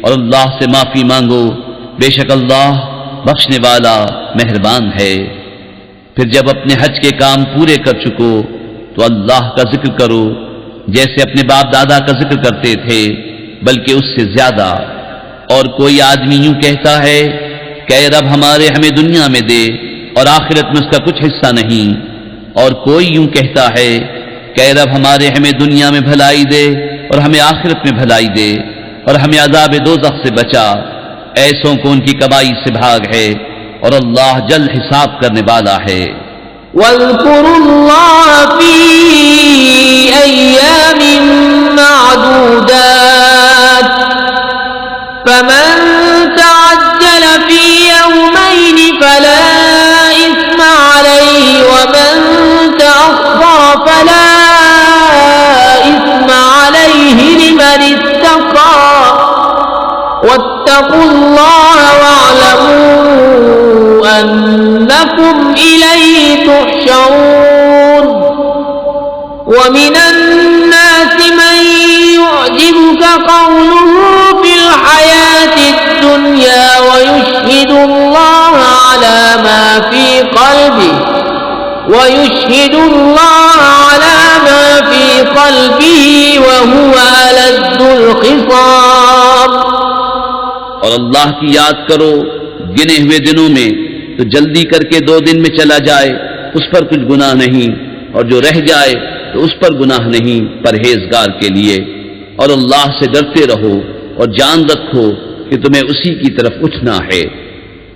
और अल्लाह से माफी मांगो, बेशक अल्लाह बख्शने वाला मेहरबान है। फिर जब अपने हज के काम पूरे कर चुको तो अल्लाह का जिक्र करो जैसे अपने बाप दादा का जिक्र करते थे, बल्कि उससे ज्यादा। और कोई आदमी यूं कहता है कि ऐ रब हमारे हमें दुनिया में दे और आखिरत में उसका कुछ हिस्सा नहीं, और कोई यूं कहता है कि ऐ रब हमारे हमें दुनिया में भलाई दे और हमें आखिरत में भलाई दे, और हमें अज़ाब दोज़ख से बचा। ऐसों को उनकी कबाई से भाग है, और अल्लाह जल्द हिसाब करने वाला है। वज़्कुरुल्लाह फी अय्यामिन माअदूदात फमन तअज्जल फी यौमैन फला इस्मा अलैहि वमन तअख़्ख़र फला इस्मा अलैहि लिमन इत्तक़ा वत्तक़ुल्लाह वअलमू अन्नकुम इलैहि तुहशरून। वमिन अन्नास मन युअजिबुक क़ौलुहु फिल हयाति दुन्या वयुश्हिदुल्लाह अला मा फी क़ल्बिही वहुवा अलद्दुल ख़िसाम। और अल्लाह की याद करो गिने हुए दिनों में, तो जल्दी करके 2 दिन में चला जाए, उस पर कुछ गुनाह नहीं, और जो रह जाए तो उस पर गुनाह नहीं परहेजगार के लिए। और अल्लाह से डरते रहो और जान रखो कि तुम्हें उसी की तरफ उठना है।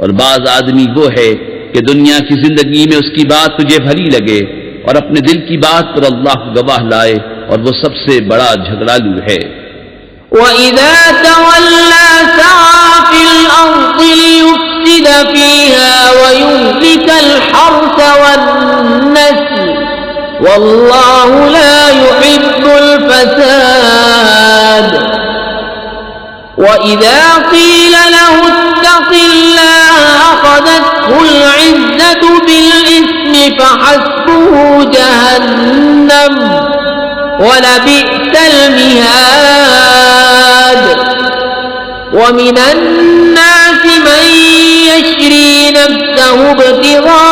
और बाज आदमी वो है कि दुनिया की जिंदगी में उसकी बात तुझे भली लगे और अपने दिल की बात पर अल्लाह को गवाह लाए, और वो सबसे बड़ा झगड़ालू है। وَإِذَا تَوَلَّى سَعَى فِي الْأَرْضِ لِيُفْسِدَ فِيهَا وَيُهْلِكَ الْحَرْثَ وَالنَّسْلَ وَاللَّهُ لَا يُحِبُّ الْفَسَادَ وَإِذَا قِيلَ لَهُ اتَّقِ اللَّهَ أَخَذَتْهُ الْعِزَّةُ بِالْإِثْمِ فَحَسْبُهُ جَهَنَّمُ وَلَبِئْسَ الْمِهَادُ وَمِنَ النَّاسِ مَن يَشْرِي نَفْسَهُ ابْتِغَاءَ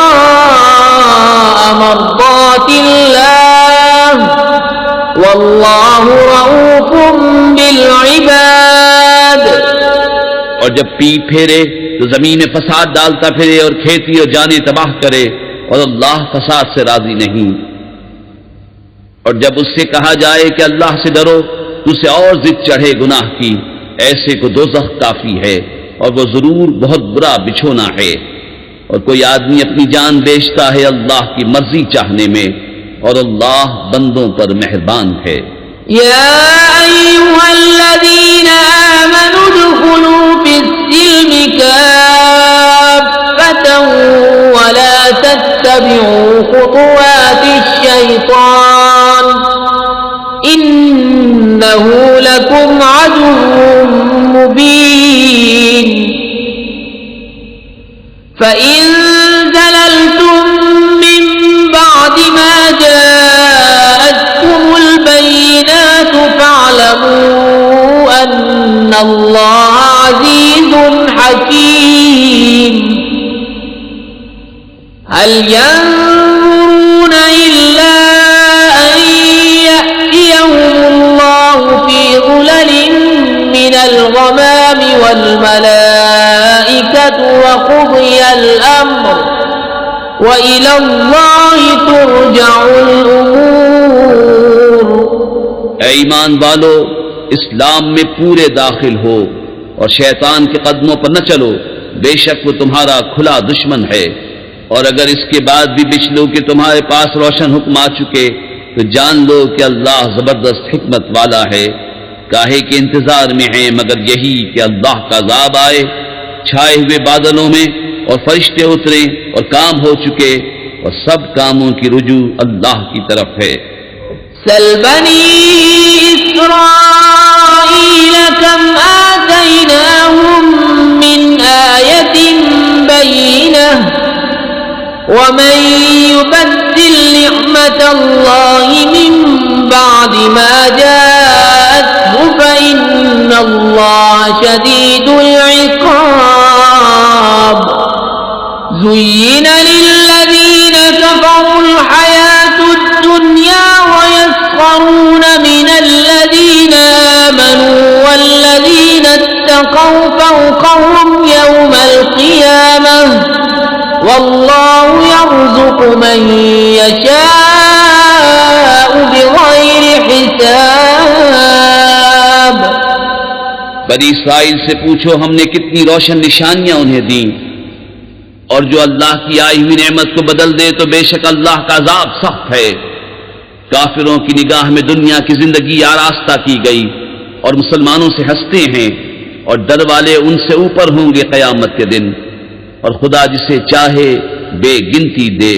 مَرْضَاتِ اللَّهِ وَاللَّهُ رَءُوفٌ بِالْعِبَادِ। और जब पीठ फेरे तो जमीन में फसाद डालता फिरे और खेती और जाने तबाह करे, और अल्लाह फसाद से राजी नहीं। और जब उससे कहा जाए कि अल्लाह से डरो तो उसे और जिद चढ़े गुनाह की, ऐसे को दोज़ख काफी है और वो जरूर बहुत बुरा बिछोना है। और कोई आदमी अपनी जान बेचता है अल्लाह की मर्जी चाहने में, और अल्लाह बंदों पर मेहरबान है। या अय्युहल्लज़ीना आमनू उदखुलू फिस्सिल्मि काफ़्फतन वला तत्तबिऊ खुतुवातिश शैतान इन्नहु लकुम अदुव्वुम मुबीन। फ़इन ज़ललतुम मिन बअदि मा जाअतकुमुल बय्यिनातु फ़अलमू अन्नल्लाह अज़ीज़ुन हकीम। हल यंज़ुरून इल्ला अन यअतियहुमुल्लाहु फ़ी ज़ुललिन मिनल ग़मामि वल मलाइकतु व क़ुदियल अम्र व इलल्लाहि तुरजउल उमूर। ऐ ईमान वालो, इस्लाम में पूरे दाखिल हो और शैतान के कदमों पर न चलो, बेशक वो तुम्हारा खुला दुश्मन है। और अगर इसके बाद भी बिचलो कि तुम्हारे पास रोशन हुक्म आ चुके तो जान लो कि अल्लाह जबरदस्त हिकमत वाला है। काहे के इंतजार में हैं मगर यही कि अल्लाह का अज़ाब आए छाए हुए बादलों में, और फरिश्ते उतरे और काम हो चुके, और सब कामों की रुजू अल्लाह की तरफ है। सल बनी इस्राईल कम आतैनाहुम मिन आयतिन बय्यिनह वमन युबद्दिल निअमतल्लाहि मिन बअदि मा जाअतहु फइन्नल्लाह शदीदुल इक़ाब। ज़ुय्यिन लिल्लज़ीन कफ़रुल हयातुद दुन्या वयस्ख़रून मिनल्लज़ीन आमनू वल्लज़ीन इत्तक़व फ़ौक़हुम यौमल क़ियामह वल्लाहु यर्ज़ुक़ु मन यशाअ बिग़ैरि हिसाब। बनी इस्राइल से पूछो हमने कितनी रोशन निशानियां उन्हें दी, और जो अल्लाह की आई हुई नेमत को बदल दे तो बेशक अल्लाह का अज़ाब सख्त है। काफिरों की निगाह में दुनिया की जिंदगी आरास्ता की गई और मुसलमानों से हंसते हैं, और डर वाले उनसे ऊपर होंगे क़यामत के दिन, और खुदा जिसे चाहे बेगिनती दे।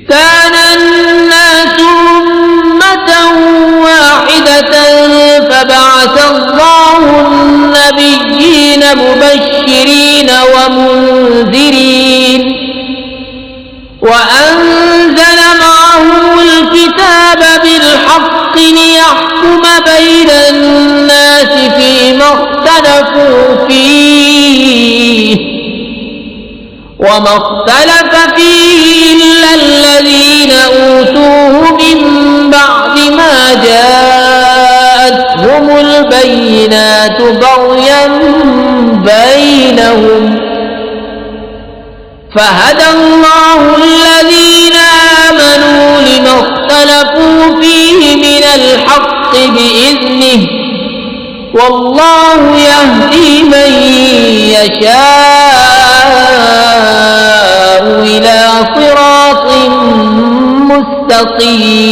कान अन्नासु उम्मतन वाहिदतन फबअस अल्लाहु अन्नबिय्यीन मुबश्शिरीन व मुंज़िरीन वअंज़ल मअहुमुल किताब बिलहक़्क़ि लियहकुम बैनन नासि फ़ीमा इख्तलफ़ू फ़ीहि वमा इख्तलफ़ फ़ीहि इल्ला الذين أوتوه من بعد ما جاءتهم البينات بغيا بينهم فهدى الله الذين آمنوا لما اختلفوا فيه من الحق بإذنه والله يهدي من يشاء إلى صراط مستقيم।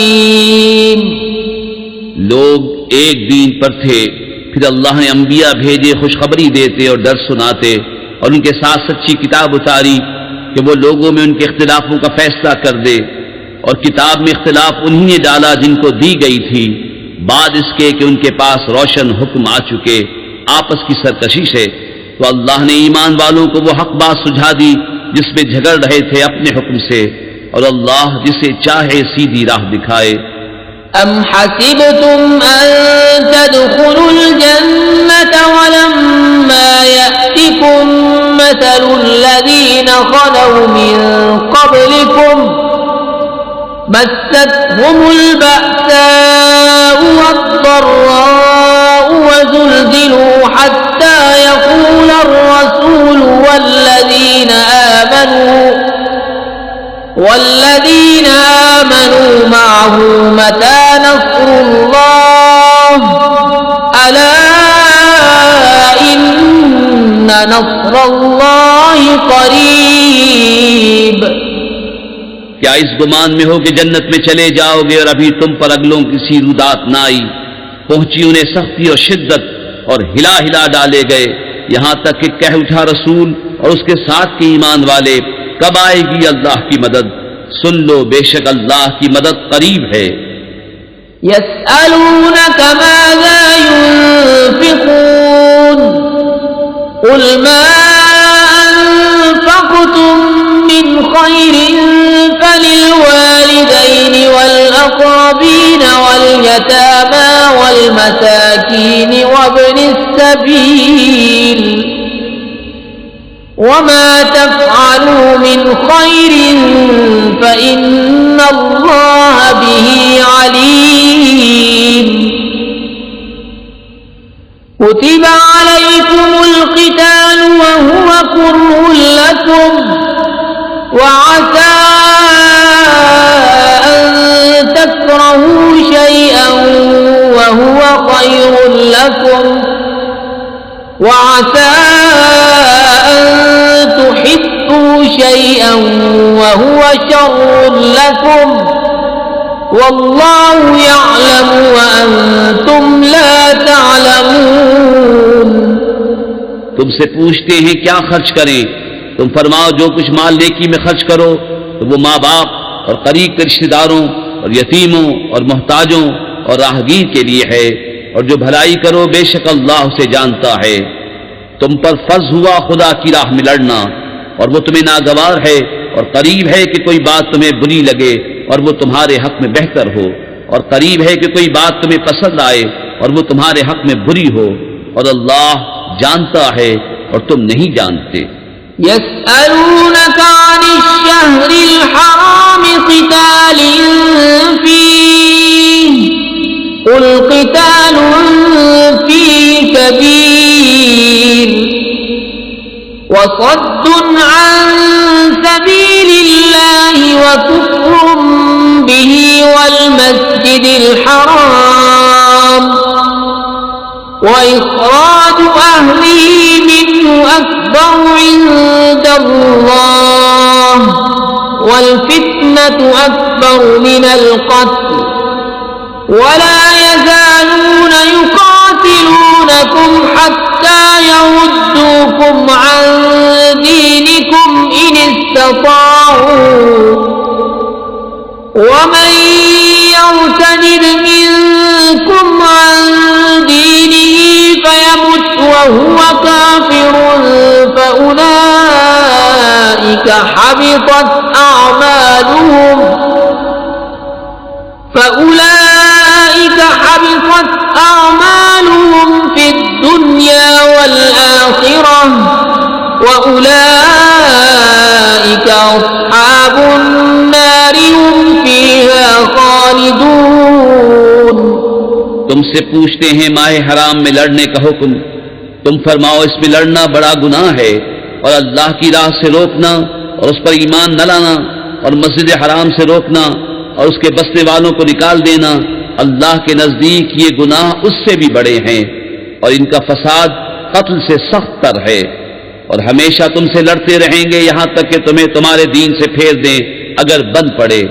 लोग एक दीन पर थे, फिर अल्लाह ने अंबिया भेजे खुशखबरी देते और डर सुनाते, और उनके साथ सच्ची किताब उतारी कि वो लोगों में उनके इख्तिलाफों का फैसला कर दे। और किताब में इख्तिलाफ उन्हीं ने डाला जिनको दी गई थी, बाद इसके कि उनके पास रोशन हुक्म आ चुके। आपस की सरकशी से तो अल्लाह ने ईमान वालों को वो हक बात सुझा दी जिसमें झगड़ रहे थे अपने हुक्म से, और अल्लाह जिसे चाहे सीधी राह दिखाए। أم حسبتم أن تدخلوا الجنة ولما يأتكم مثل الذين خلوا من قبلكم مستهم البأساء والضراء وزلزلوا حتى يقول الرسول والذين آمنوا معه متى نصر الله ألا إن نصر الله قريب। क्या इस गुमान में हो कि जन्नत में चले जाओगे और अभी तुम पर अगलों की सी रुदात न आई, पहुंची उन्हें सख्ती और शिद्दत और हिला हिला डाले गए, यहां तक कि कह उठा रसूल और उसके साथ के ईमान वाले, कब आएगी अल्लाह की मदद? सुन लो, बेशक अल्लाह की मदद करीब है। यस्अलूनक माज़ा युन्फिक़ून क़ुल मा अन्फ़क़्तुम मिन ख़ैरिन फलिलवालिदैनि वल्अक़रबीन वल्यतामा वल्मसाकीन वब्निस सबील वमा तफ़अलू मिन खैरिन फ़इन्न अल्लाह बिही अलीम। कुतिब अलैकुमुल क़िताल वहुव कुर्हुन लकुम वअसा अन तकरहू शैअन वहुव खैरुन लकुम वअसा तुहिब्बू शैअन वहुव शर्रुन लकुम वल्लाहु यअलमु व अंतुम ला तअलमून। तुमसे पूछते हैं क्या खर्च करें, तुम फरमाओ जो कुछ माल नेकी में खर्च करो तो वो माँ बाप और करीब के रिश्तेदारों और यतीमों और मोहताजों और राहगीर के लिए है, और जो भलाई करो बेशक अल्लाह उसे जानता है। तुम पर फर्ज हुआ खुदा की राह में लड़ना, और वो तुम्हें नागवार है और करीब है कि कोई बात तुम्हें बुरी लगे और वो तुम्हारे हक में बेहतर हो, और करीब है कि कोई बात तुम्हें पसंद आए और वो तुम्हारे हक में बुरी हो, और अल्लाह जानता है और तुम नहीं जानते। यस्अलूनक अनिश-शहरिल हराम क़ितालिन फ़ीहि क़ुल क़ितालुन फ़ीहि कबीर वसद्दुन अन सबीलिल्लाहि व कुफ़्रुन बिही वल मस्जिदिल हराम व इख़राजु अहलिही मिन्हु अकबर इन्दल्लाह वल फित्नतु अकबर मिनल क़त्ल वला यज़ालून युक़ातिलूनकुम हत्ता यरुद्दूकुम अन दीनिकुम इन इस्तताअू वमन यर्तदिद मिनकुम अन दीनिही फयमुत वहुव काफिरुन फउलाइका हबितत अअमालुहुम फिद्दुन्या वल आखिरह वउलाइका अस्हाबुन नारि हुम फीहा खालिदून। तुमसे पूछते हैं माह हराम में लड़ने का हुक्म, तुम फरमाओ इसमें लड़ना बड़ा गुनाह है, और अल्लाह की राह से रोकना और उस पर ईमान न लाना और मस्जिद हराम से रोकना और उसके बसने वालों को निकाल देना, अल्लाह के नजदीक ये गुनाह उससे भी बड़े हैं और इनका फसाद कत्ल से सख्त तर है। और हमेशा तुमसे लड़ते रहेंगे यहां तक कि तुम्हें तुम्हारे दीन से फेर दें अगर बन पड़े।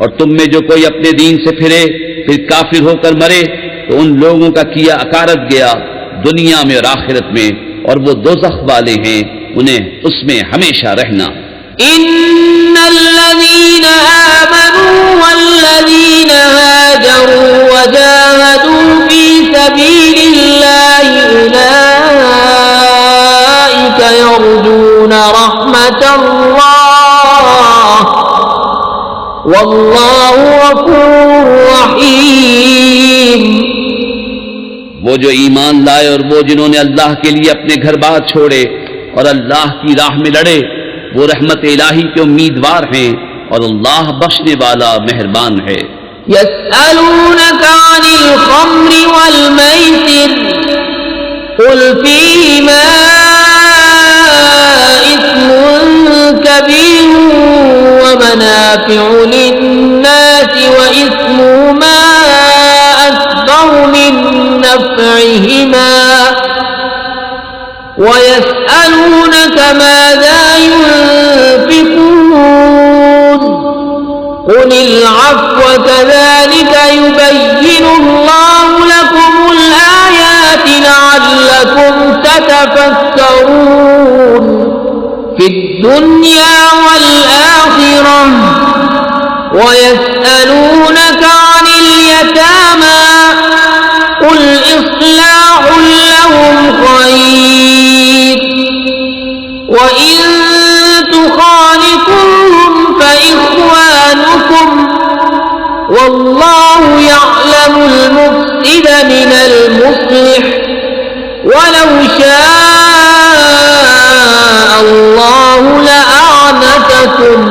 और तुम में जो कोई अपने दीन से फिरे फिर काफिर होकर मरे तो उन लोगों का किया अकारत गया दुनिया में और आखिरत में, और वो दोज़ख वाले हैं, उन्हें उसमें हमेशा रहना। इन्नल्लज़ीन आमनू वल्लज़ीन हाजरू वजाहदू फी सबीलिल्लाहि उलाइका यरजून रहमतल्लाह वल्लाहु गफूरुर रहीम। वो जो ईमान लाए और वो जिन्होंने अल्लाह के लिए अपने घर बार छोड़े और अल्लाह की राह में लड़े, वो रहमत इलाही के उम्मीदवार हैं और अल्लाह बख्शने वाला मेहरबान है। यस्अलूनका अनिल खम्रि वल मैसिर कुल फीहिमा इस्मुन कबीरुन व मनाफिउ लिन्नासि व इस्मुहुमा अक्बरु मिन नफ़इहिमा व यस्अलूनका माज़ा युनफ़िक़ून क़ुलिल अफ़्व कज़ालिका युबय्यिनुल्लाहु लकुमुल आयाति लअल्लकुम ततफ़क्करून फिद्दुन्या वल आखिरह व यस्अलूनका अनिल यतामा क़ुल इस्लाहुल लहुम खैर व इन तुखालितूहुम फइख्वानुकुम वल्लाहु यअलमुल मुफ़्सिद मिनल मुस्लिह वलौ शाअल्लाहु लअअनतकुम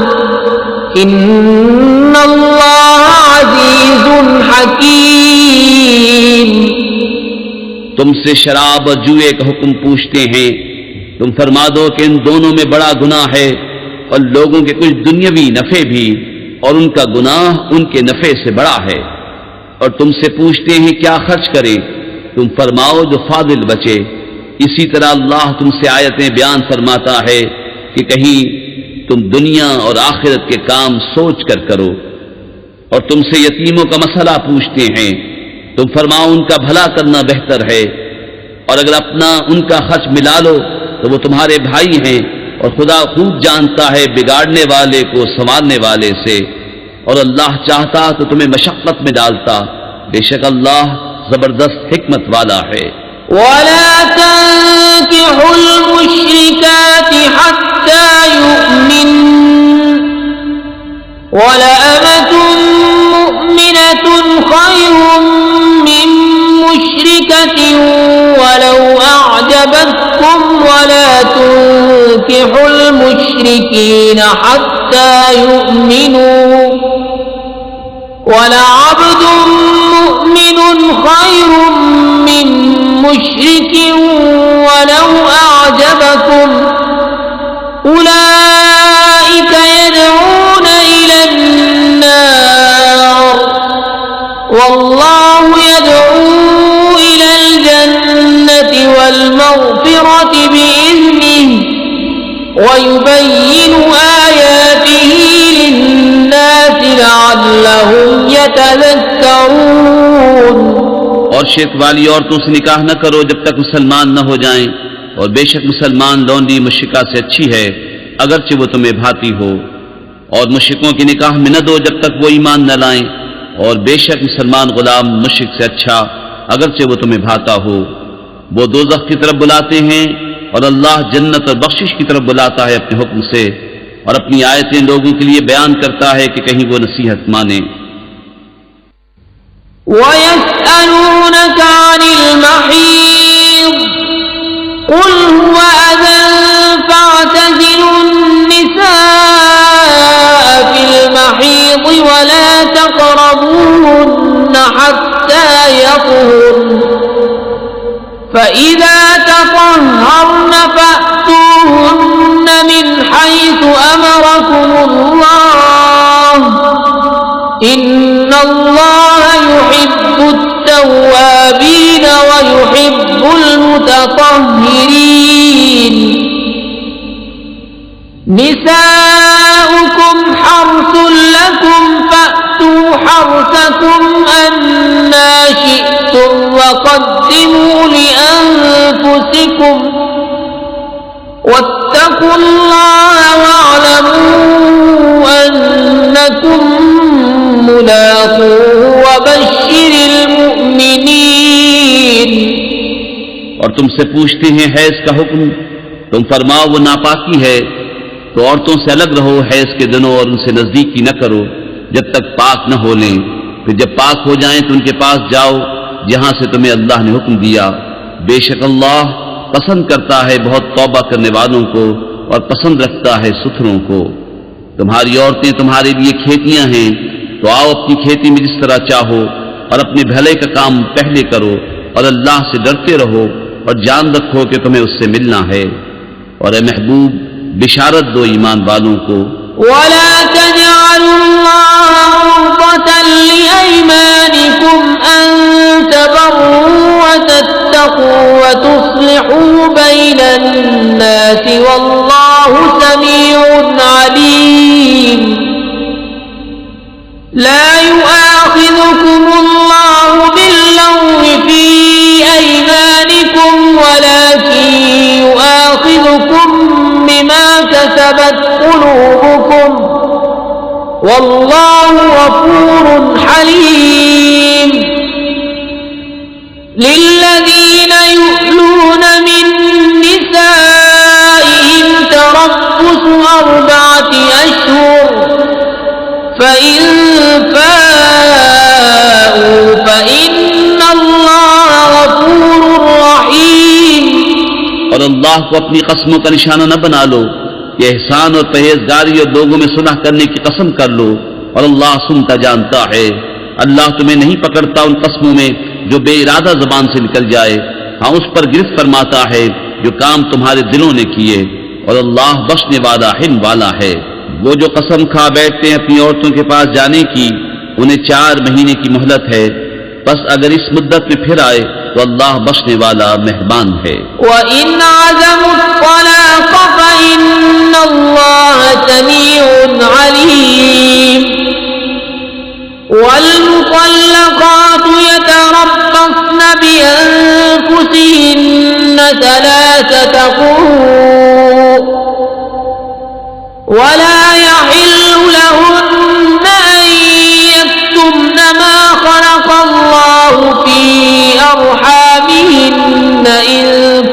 इन्नल्लाह अज़ीज़ुन हकीम। तुमसे शराब और जुए का हुक्म पूछते हैं, तुम फरमा दो कि इन दोनों में बड़ा गुनाह है और लोगों के कुछ दुनियावी नफे भी, और उनका गुनाह उनके नफे से बड़ा है। और तुमसे पूछते हैं क्या खर्च करें, तुम फरमाओ जो फादिल बचे। इसी तरह अल्लाह तुमसे आयतें बयान फरमाता है कि कहीं तुम दुनिया और आखिरत के काम सोच कर करो। और तुमसे यतीमों का मसला पूछते हैं, तुम फरमाओ उनका भला करना बेहतर है, और अगर अपना उनका खर्च मिला लो तो वो तुम्हारे भाई हैं, और खुदा खूब जानता है बिगाड़ने वाले को संवारने वाले से। और अल्लाह चाहता तो तुम्हें मशक्कत में डालता, बेशक अल्लाह जबरदस्त हिकमत वाला है। वला तंकिहुल मुश्रिकाति हत्ता युमिन वला अमतुन मुमिनतुन खैरुम मिन मुश्रिकतिन वलौ अअजबतकुम वला तंकिहुल मुश्रिकीन हत्ता युमिनू वलअब्दुन मुमिनुन खैरुम मिन मुश्रिकिन वलौ अअजबकुम उलाइका यदऊन इलन नार वल्लाहु यदऊ इलल जन्नति वल मग़फ़िरति बिइज़्निहि व युबय्यिनु आयातिहि लिन्नासि लअल्लहुम यतज़क्करून। और शिर्क वाली औरतों से निकाह न करो जब तक मुसलमान न हो जाएं, और बेशक मुसलमान लौंडी मुश्रिका से अच्छी है अगरचे वो तुम्हें भाती हो। और मुश्रिकों की निकाह में न दो जब तक वो ईमान न लाएं, और बेशक मुसलमान गुलाम मुश्रिक से अच्छा अगरचे वो तुम्हें भाता हो। वो दोज़ख की तरफ बुलाते हैं और अल्लाह जन्नत और बख्शिश की तरफ बुलाता है अपने हुक्म से, और अपनी आयतें लोगों के लिए बयान करता है कि कहीं वो नसीहत माने। वयस्अलूनका अनिल महीद कुल हुवा अज़न फ़अतज़िलुन निसाअ फिल महीद वला तक़रबूहुन्न हत्ता यतहुरन फ़इज़ा तطهرن फ़अतूहुन्न मिन हैसु अमरकुमुल्लाह ويحب المتطهرين نساؤكم حرث لكم فأتوا حرثكم أنى شئتم وقدموا لأنفسكم واتقوا الله واعلموا أنكم ملاقوه وبشر المؤمنين। और तुमसे पूछते हैं हैज का हुक्म, तुम फरमाओ वो नापाकी है, तो औरतों से अलग रहो हैज के दिनों और उनसे नजदीकी न करो जब तक पाक न हो लें। फिर जब पाक हो जाएं तो उनके पास जाओ जहां से तुम्हें अल्लाह ने हुक्म दिया। बेशक अल्लाह पसंद करता है बहुत तौबा करने वालों को और पसंद रखता है सुथरों को। तुम्हारी औरतें तुम्हारे लिए खेतियां हैं, तो आओ अपनी खेती में जिस तरह चाहो और अपने भले का काम पहले करो और अल्लाह से डरते रहो और जान रखो कि तुम्हें उससे मिलना है। और ए महबूब बिशारत दो ईमान वालों को, वला तजअलुल्लाह उर्दतन लिअयमानिकुम अन तबर्रू व तत्तकू व तुस्लिहू बैनन नास वल्लाहु समीउन अलीम। ला युआखिजुकुमुल्लाहु बिल्लग़्वी फी अयमानिकुम वलाकिन युआखिजुकुम बिमा कसबत कुलूबुकुम वल्लाहु गफूरुन हलीम। लिल्लज़ीन युअ्लून मिन निसाइहिम तरब्बुसु अर्बअति अश्हुर फ़इन फ़ाऊ फ़इन्नल्लाह गफूरुर रहीम। और अल्लाह को अपनी कस्मों का निशाना न बना लो कि एहसान और परहेजगारी और लोगों में सुलह करने की कसम कर लो, और अल्लाह सुनता जानता है। अल्लाह तुम्हें नहीं पकड़ता उन कस्मों में जो बेइरादा जबान से निकल जाए, हाँ उस पर गिरफ्त फरमाता है जो काम तुम्हारे दिलों ने किए, और अल्लाह बख्शने वाला हिल्म वाला है। वो जो कसम खा बैठते हैं अपनी औरतों के पास जाने की, उन्हें 4 महीने की मोहलत है, बस अगर इस मुद्दत में फिर आए तो अल्लाह बख्शने वाला मेहरबान है। वइन अज़मुत-तलाक़ फ़इन्नल्लाह समीउन अलीम। वल-मुतल्लक़ातु यतरब्बस्न बिअन्फुसिहिन्न थलाथata क़ुरू वला यहिल्लु लहुन्ना अन यक्तुमन मा ख़लक़ल्लाहु फ़ी अर्हामिहिन्न इन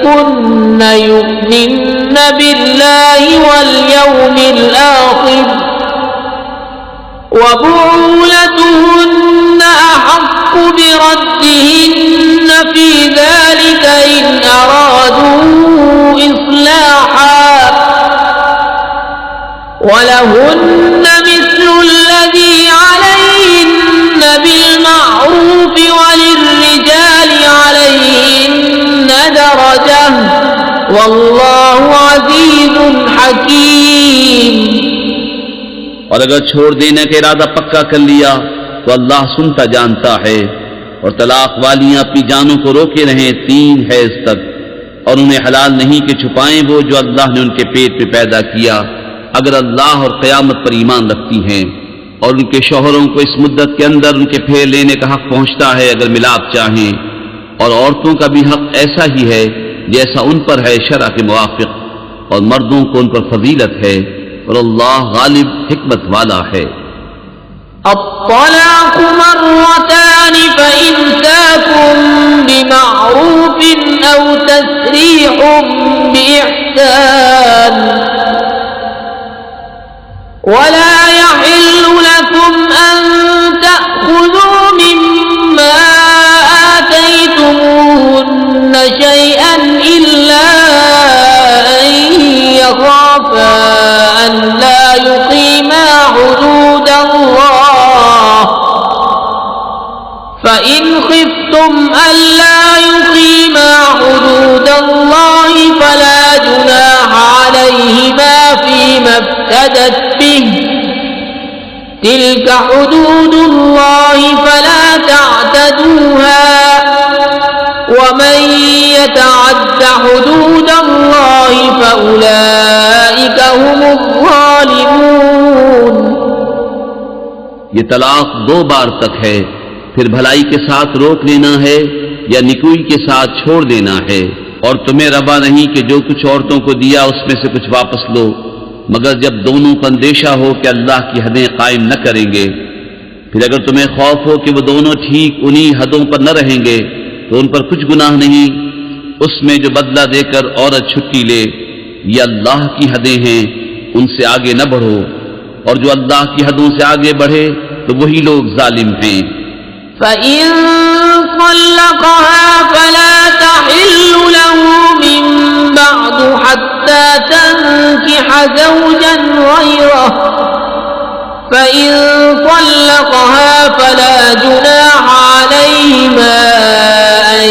कुन्न यु'मिन्न बिल्लाहि वल यौमिल आखिर व बुऊलतुहुन्न अहक्कु बिरद्दिहिन्न फ़ी ज़ालिका इन अरादू इस्लाहा वलहुन्न मिस्लु الذي عليهن بالمعروف وللرجال عليهن درجة والله عزيز حكيم। और अगर छोड़ देने का इरादा पक्का कर लिया तो अल्लाह सुनता जानता है। और तलाक वालियां अपनी जानों को रोके रहें 3 हैज तक, और उन्हें हलाल नहीं कि छुपाएं वो जो अल्लाह ने उनके पेट पे पैदा किया, अगर अल्लाह और क़यामत पर ईमान रखती हैं। और उनके शौहरों को इस मुद्दत के अंदर उनके फेर लेने का हक पहुंचता है अगर मिलाप चाहें, और औरतों का भी हक ऐसा ही है जैसा उन पर है शरअ के मुवाफ़िक़, और मर्दों को उन पर फजीलत है, और अल्लाह गालिब हिकमत वाला है। अत्तलाक़ु मर्रतानि फ़इम्साकुम बिमअरूफ़िन औ तस्रीहुम बिइहसान वला यहिल्लु लकुम अन तअख़ुज़ू मिम्मा आतयतुमूहुन्न शैअन इल्ला अन यख़ाफ़ा अन ला युक़ीमा हुदूदल्लाह फ़इन ख़िफ़्तुम अल्ला युक़ीमा हुदूदल्लाह फ़ला जुनाह अलैहिमा फ़ीमा इफ़्तदत बिही तिल्क हुदूदुल्लाह फ़ला तअतदूहा يتعد حدود الله فأولئك هم الظالمون। ये तलाक 2 बार तक है, फिर भलाई के साथ रोक लेना है या निकुई के साथ छोड़ देना है। और तुम्हें रवा नहीं कि जो कुछ औरतों को दिया उसमें से कुछ वापस लो, मगर जब दोनों को अंदेशा हो कि अल्लाह की हदें कायम न करेंगे। फिर अगर तुम्हें खौफ हो कि वो दोनों ठीक उन्हीं हदों पर न रहेंगे तो उन पर कुछ गुनाह नहीं उसमें जो बदला देकर औरत छुट्टी ले। ये अल्लाह की हदें हैं, उनसे आगे न बढ़ो, और जो अल्लाह की हदों से आगे बढ़े तो वही लोग जालिम हैं। فإن طلقها فلا تحل له من بعد حتى تنكح زوجا غيره فإن طلقها فلا جناح عليهما أن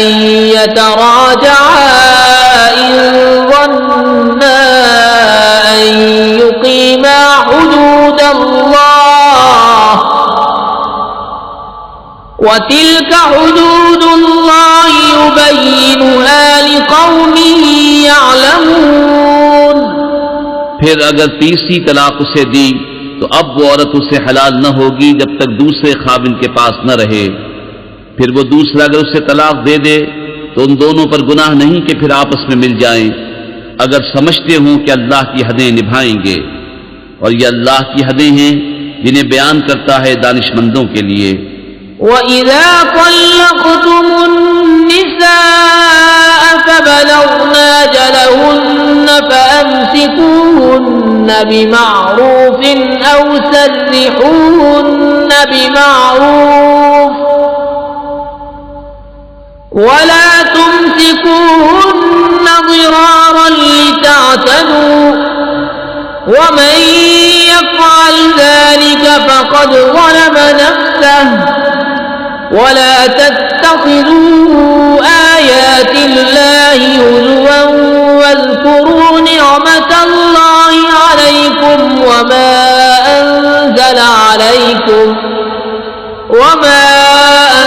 يتراجعا إن ظنا أن يقيما حدود الله وتلك حدود الله يبينها لقوم يعلمون। फिर अगर तीसरी तलाक उसे दी तो अब वो औरत उसे हलाल न होगी जब तक दूसरे खाविन के पास न रहे। फिर वो दूसरा अगर उसे तलाक दे दे तो उन दोनों पर गुनाह नहीं कि फिर आपस में मिल जाएं, अगर समझते हों कि अल्लाह की हदें निभाएंगे। और ये अल्लाह की हदें हैं जिन्हें बयान करता है दानिशमंदों के लिए। وَإِذَا طَلَّقْتُمُ النِّسَاءَ فَبَلَغْنَ أَجَلَهُنَّ فَأَمْسِكُوهُنَّ بِمَعْرُوفٍ أَوْ سَرِّحُوهُنَّ بِمَعْرُوفٍ وَلَا تُمْسِكُوهُنَّ ضِرَارًا لِتَعْتَدُوا وَمَن يَفْعَلْ ذَلِكَ فَقَدْ ظَلَمَ نَفْسَهُ ولا تتخذوا آيات الله هزوا واذكروا نعمة الله عليكم وما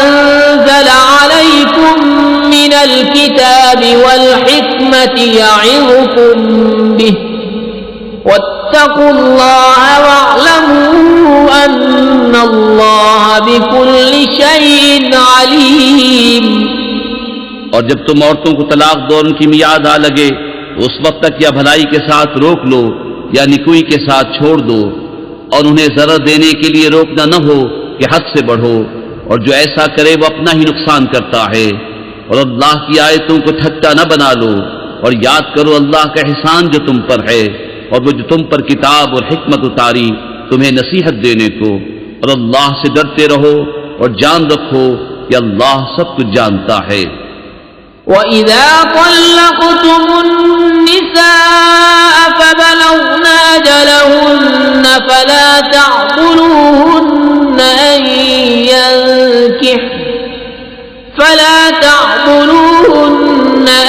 أنزل عليكم من الكتاب والحكمة يعظكم به واتقوا الله واعلموا أن الله بكل شيء عليم। और जब तुम औरतों को तलाक दो और उनकी मियाद आ लगे तो उस वक्त तक या भलाई के साथ रोक लो या निकुई के साथ छोड़ दो, और उन्हें जरर देने के लिए रोकना न हो कि हद से बढ़ो, और जो ऐसा करे वो अपना ही नुकसान करता है। और अल्लाह की आयतों को ठट्टा न बना लो, और याद करो अल्लाह का एहसान जो तुम पर है, और वो जो तुम पर किताब और हिकमत उतारी तुम्हें नसीहत देने को। और अल्लाह से डरते रहो और जान रखो कि अल्लाह सब कुछ जानता है। وَإِذَا طَلَّقْتُمُ النِّسَاءَ فَبَلَغْنَ أَجَلَهُنَّ فَلَا تَعْضُلُوهُنَّ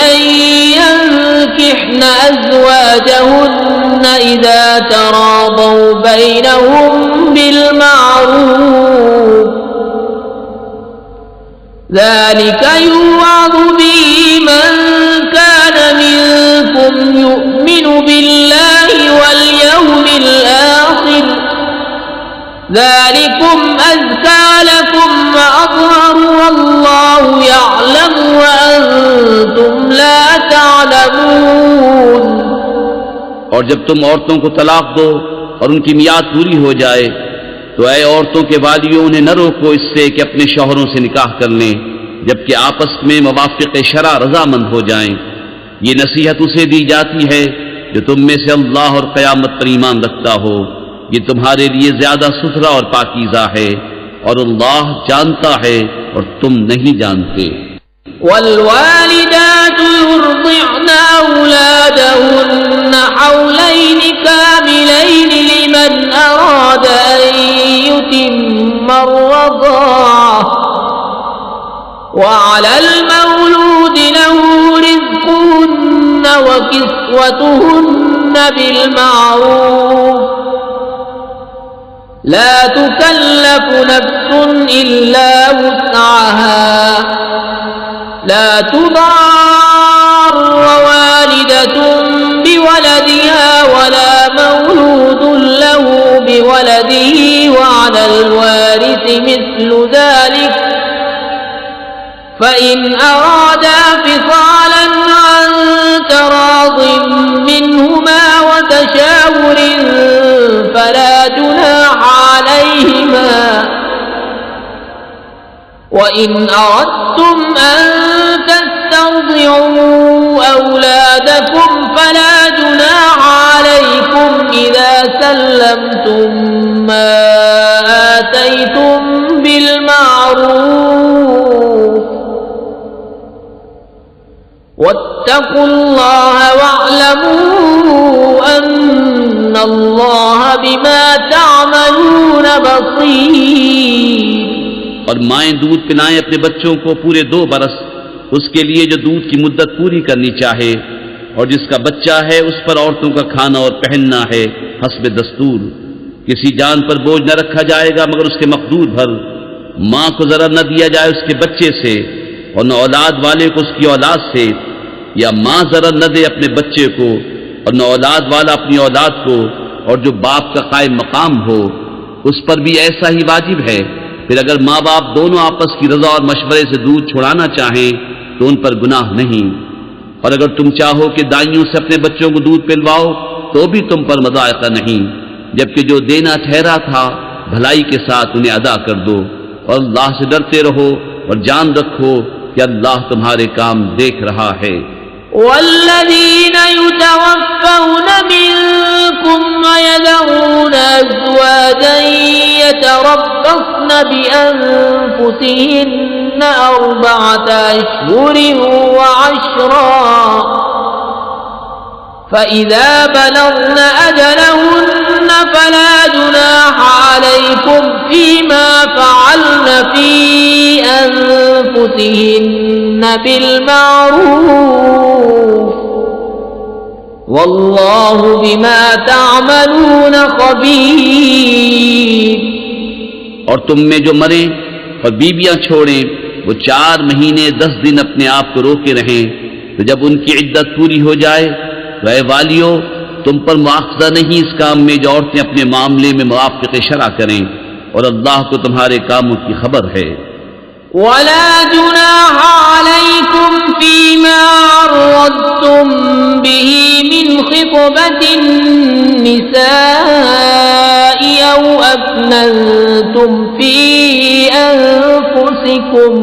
أَن يَنكِحْنَ أَزْوَاجَهُنَّ إِذَا تَرَاضَوْا بَيْنَهُم بِالْمَعْرُوفِ ذلك يوعظ به من كان منكم يؤمن بالله واليوم الآخر ذلكم أزكى لكم وأطهر والله يعلم وأنتم لا تعلمون। और जब तुम औरतों को तलाक दो और उनकी मियाद पूरी हो जाए तो ऐ औरतों के वालियों उन्हें न रोको इससे कि अपने शौहरों से निकाह कर लें जबकि आपस में मवाफिक शरा रजामंद हो जाएं। ये नसीहत उसे दी जाती है जो तुम में से अल्लाह और क़यामत पर ईमान रखता हो। ये तुम्हारे लिए ज्यादा सुथरा और पाकीज़ा है, और अल्लाह जानता है और तुम नहीं जानते। والوالدات يرضعن أولادهن حولين كاملين لمن أراد أن يتم الرضاعة وعلى المولود له رزقهن وكسوتهن بالمعروف لا تكلف نفس إلا وسعها لا تضار والدة بولدها ولا مولود له بولده وعلى الوارث مثل ذلك فإن أرادا فصالا عن تراض منهما وتشاور فلا جناح عليهما وإن أردتم أن تسترضعوا أولادكم فلا جناح عليكم إذا سلمتم ما آتيتم بالمعروف واتقوا الله واعلموا أن الله بما تعملون بصير। और माएं दूध पिलाएं अपने बच्चों को पूरे 2 बरस, उसके लिए जो दूध की मुद्दत पूरी करनी चाहे, और जिसका बच्चा है उस पर औरतों का खाना और पहनना है हस्ब दस्तूर। किसी जान पर बोझ न रखा जाएगा मगर उसके मकदूर भर। माँ को जरा न दिया जाए उसके बच्चे से और न औलाद वाले को उसकी औलाद से, या माँ जरा न दे अपने बच्चे को और न औलाद वाला अपनी औलाद को, और जो बाप का कायम मकाम हो उस पर भी ऐसा ही वाजिब है। फिर अगर माँ बाप दोनों आपस की रजा और मशवरे से दूध छुड़ाना चाहें तो उन पर गुनाह नहीं, और अगर तुम चाहो कि दाइयों से अपने बच्चों को दूध पिलवाओ तो भी तुम पर मज़ायक़ा नहीं, जबकि जो देना ठहरा था भलाई के साथ उन्हें अदा कर दो। और अल्लाह से डरते रहो और जान रखो कि अल्लाह तुम्हारे काम देख रहा है। والذين يتوفون منكم ويذرون أزواجا يتربصن بأنفسهن 4 أشهر وعشرا فإذا بلغن أجلهن فلا جناح عليكم فيما فعلن في أنفسهن بالمعروف والله بما تعملون خبير। और तुम में जो मरे और बीबियां छोड़ें वो 4 महीने 10 दिन अपने आप को रोके रहें, तो जब उनकी इद्दत पूरी हो जाए तो ऐ वालियों तुम पर मुआखज़ा नहीं इस काम में जो औरतें अपने मामले में मुवाफ़िक़ शरअ करें, और अल्लाह को तुम्हारे कामों की खबर है। वला जुनाह अलैकुम फीमा अर्रद्तुम बिही मिन खितबतिन निसाई औ अक्नंतुम फी अनफुसिकुम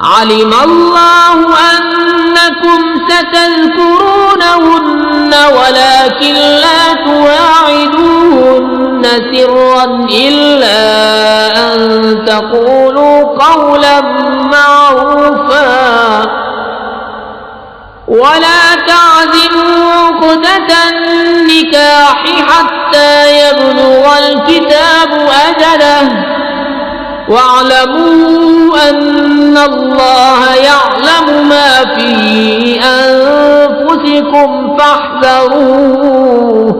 علم الله أنكم ستذكرونهن ولكن لا تواعدوهن سرا إلا أن تقولوا قولا معروفا ولا تعزموا عقدة النكاح حتى يبلغ الكتاب أجله واعلموا أن الله يعلم ما في أنفسكم فاحذروه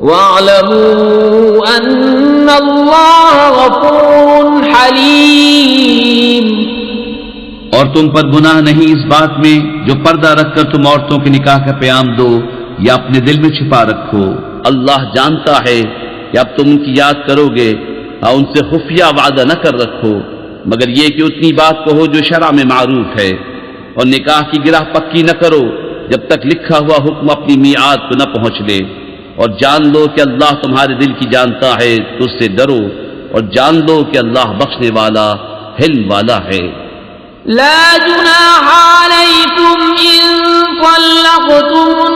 واعلموا أن الله غفور حليم। और तुम पर गुनाह नहीं इस बात में जो पर्दा रखकर तुम औरतों के निकाह का प्याम दो या अपने दिल में छिपा रखो। अल्लाह जानता है कि अब तुम उनकी याद करोगे और उनसे खुफिया वादा न कर रखो मगर ये कि उतनी बात कहो जो शरअ में मारूफ है, और निकाह की गिरह पक्की न करो जब तक लिखा हुआ हुक्म अपनी मियाद को न पहुंच ले। और जान लो कि अल्लाह तुम्हारे दिल की जानता है तो उससे डरो, और जान लो कि अल्लाह बख्शने वाला हिल्म वाला है। ला जुनाह अलैकुम इन तल्लक़्तुमुन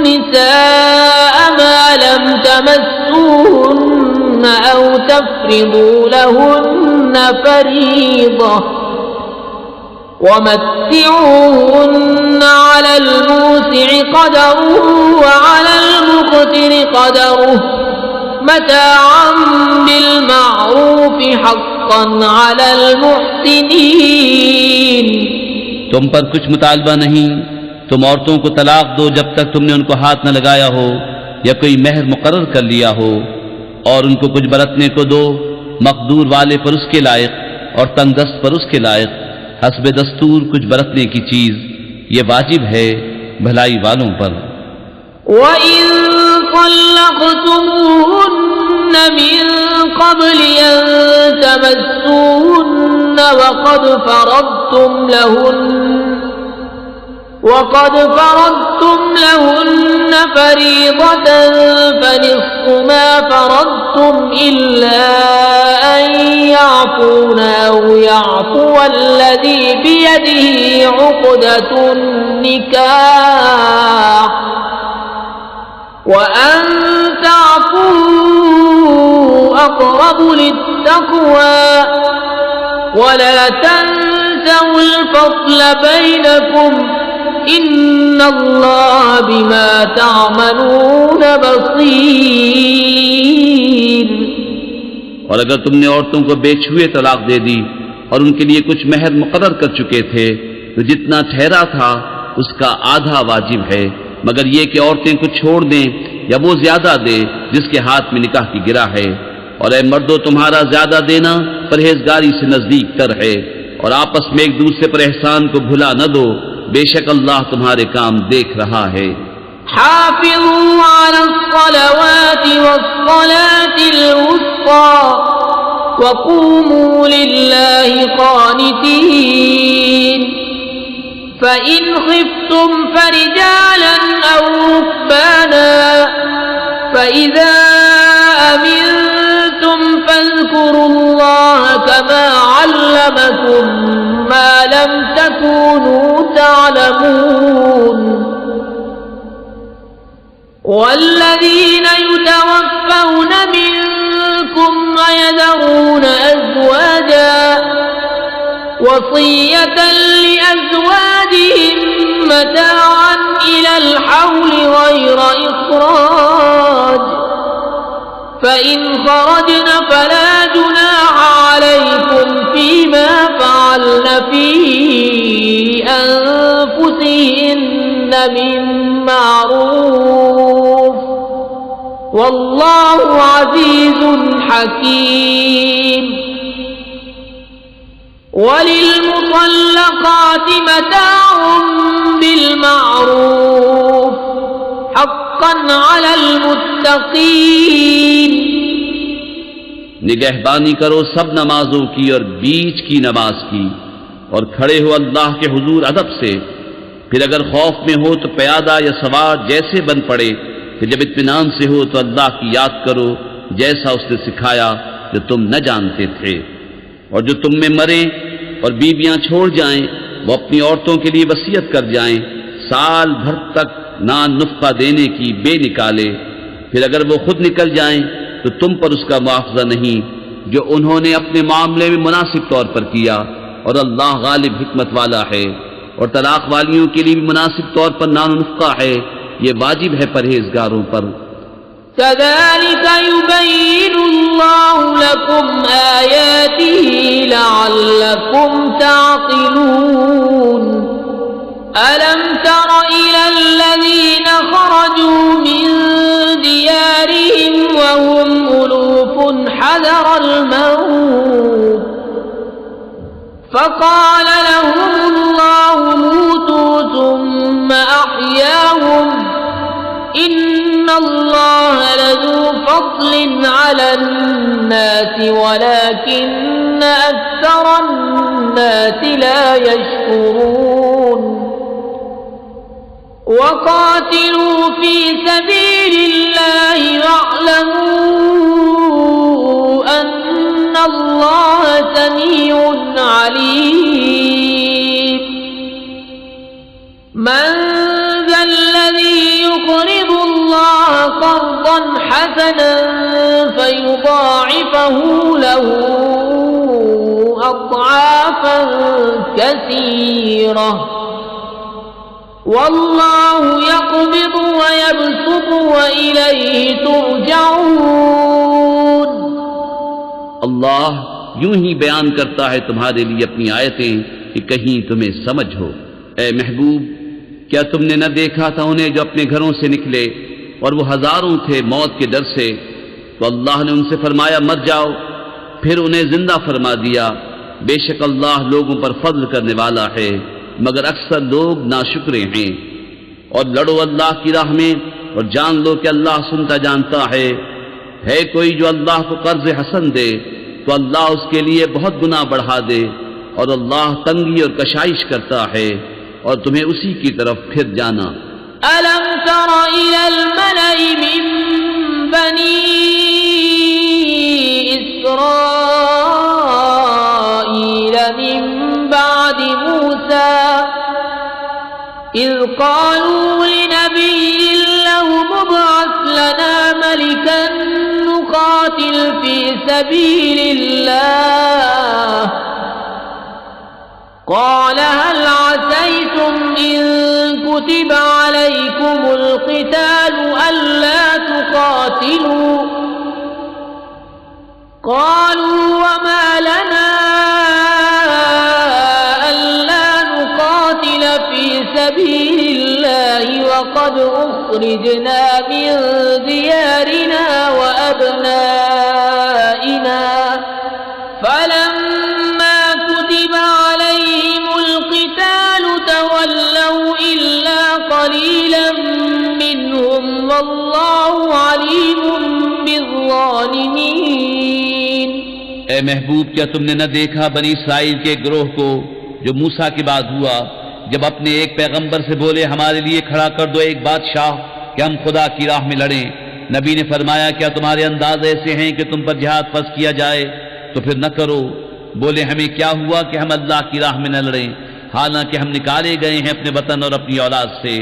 निसाअ मा लम तमस्सूहुन्न औ तफ़रिदू लहुन्न फरीज़ा वमत्तिऊहुन्न अलल मूसि'i क़दरुहु व अलल मुक़तिरि क़दरुहु मताअन बिल मअरूफ़ हक़्क़न अलल मुहसिनीन। तुम पर कुछ मुतालबा नहीं, तुम औरतों को तलाक दो जब तक तुमने उनको हाथ न लगाया हो या कोई महर मुकर्रर कर लिया हो, और उनको कुछ बरतने को दो, मकदूर वाले पर उसके लायक और तंगदस्त पर उसके लायक, हस्ब दस्तूर कुछ बरतने की चीज, ये वाजिब है भलाई वालों पर। وَإِن طَلَّقْتُمُوهُنَّ مِن قَبْلِ أَن تَمَسُّوهُنَّ وقد فرضتم لهن فريضة فنصف ما فرضتم إلا أن يعفون أو يعفو الذي بيده عقدة النكاح وأن تعفوا أقرب للتقوى ولا تنسوا الفضل بينكم إن الله بما تعملون बसीर। और अगर तुमने औरतों को बेछुए तलाक दे दी और उनके लिए कुछ महर मुकर्रर कर चुके थे तो जितना ठहरा था उसका आधा वाजिब है, मगर ये कि औरतें कुछ छोड़ दें या वो ज्यादा दे जिसके हाथ में निकाह की गिरा है। और ए मर्दों, तुम्हारा ज्यादा देना परहेजगारी से नजदीक तर है और आपस में एक दूसरे पर एहसान को भुला न दो, बेशक अल्लाह तुम्हारे काम देख रहा है। हाफिज़ू अलस्सलावाति वस्सलातिल वुस्ता वक़ूमू लिल्लाहि क़ानितीन फ़इन ख़िफ़्तुम फ़रिजालन औ रुक्बाना फ़इज़ा अमिनतुम फ़ज़्कुरुल्लाह कमा अल्लमकुम ما لم تكونوا تعلمون والذين يتوفون منكم ويذرون أزواجا وصية لأزواجهم متاعا إلى الحول غير إخراج فإن خرجن فلا جناح عليكم فيما فعلن في أنفسهن من معروف والله عزيز حكيم وللمطلقات متاع بالمعروف حقا على المتقين। निगहबानी करो सब नमाजों की और बीच की नमाज की और खड़े हो अल्लाह के हुजूर अदब से। फिर अगर खौफ में हो तो प्यादा या सवार जैसे बन पड़े, फिर जब इत्मीनान से हो तो अल्लाह की याद करो जैसा उसने सिखाया जो तुम न जानते थे। और जो तुम में मरे और बीबियां छोड़ जाएं वो अपनी औरतों के लिए वसीयत कर जाएं साल भर तक नान नुफ़्क़ा देने की बेनिकाले। फिर अगर वो खुद निकल जाएं तो तुम पर उसका मुआवजा नहीं जो उन्होंने अपने मामले में मुनासिब तौर पर किया, और अल्लाह गालिब हिकमत वाला है। और तलाक वालियों के लिए भी मुनासिब तौर पर नान नुफ़्क़ा है, ये वाजिब है परहेजगारों पर। कज़ालिक युबय्यिनुल्लाहु लकुम आयातिही लअल्लकुम ताक़िलून। अलम तर इलल्लज़ीना ख़रजू मिन दियारिहिम वहुम उलूफ़ुन हज़रल मौत फ़क़ाल लहुमुल्लाहु मूतू सुम्म अह्याहुम इन्नल्लाह लज़ू फ़ज़्लिन अलन्नासि वलाकिन्न अक्सरन्नासि ला यशकुरून। वक़ातिलू फ़ी सबीलिल्लाहि वअलमू अन्नल्लाह समीउन अलीम। मन ज़ल्लज़ी युक़रिदुल्लाह क़र्ज़न हसनन फ़युضाዒफ़हु लहू अضعافًا कसीरः वल्लाहु यक़बिदु व यबसुतु व इलैहि तुरजऊन। अल्लाह यूं ही बयान करता है तुम्हारे लिए अपनी आयतें कि कहीं तुम्हें समझ हो। ए महबूब, क्या तुमने न देखा था उन्हें जो अपने घरों से निकले और वो हजारों थे मौत के डर से, तो अल्लाह ने उनसे फरमाया मर जाओ, फिर उन्हें जिंदा फरमा दिया। बेशक अल्लाह लोगों पर फज़्ल करने वाला है, मगर अक्सर लोग नाशुक्रे हैं। और लड़ो अल्लाह की राह में और जान लो कि अल्लाह सुनता जानता है कोई जो अल्लाह को कर्ज हसन दे तो अल्लाह उसके लिए बहुत गुना बढ़ा दे, और अल्लाह तंगी और कशाइश करता है, और तुम्हें उसी की तरफ फिर जाना। अलम तर इलल मलइ मिन बनी इस्राईल मिन बादि मूसा इज़ क़ालू लिनबिय्यिन लहु मुब्अस लना मलिकन नुक़ातिल फ़ी सबीलिल्लाह क़ाल हल असैतुम इन कुतिब अलैकुमुल क़ितालु अल्ला तुक़ातिलू क़ालू वमा लना अल्ला नुक़ातिल फ़ी सबीलिल्लाहि वक़द उख़रिजना मिन दियारिना व अब्नाइना फलम्मा कुतिब अलैहिमुल क़ितालु तवल्लौ इल्ला क़लीलन मिनहुम वल्लाहु अलीमुम बिज़्ज़ालिमीन। ए महबूब, क्या तुमने न देखा बनी इस्राइल के गिरोह को जो मूसा के बाद हुआ, जब अपने एक पैगंबर से बोले हमारे लिए खड़ा कर दो एक बादशाह कि हम खुदा की राह में लड़ें। नबी ने फरमाया क्या तुम्हारे अंदाज ऐसे हैं कि तुम पर जिहाद फर्ज किया जाए, तो फिर न करो। बोले हमें क्या हुआ कि हम अल्लाह की राह में न लड़ें, हालांकि हम निकाले गए हैं अपने वतन और अपनी औलाद से।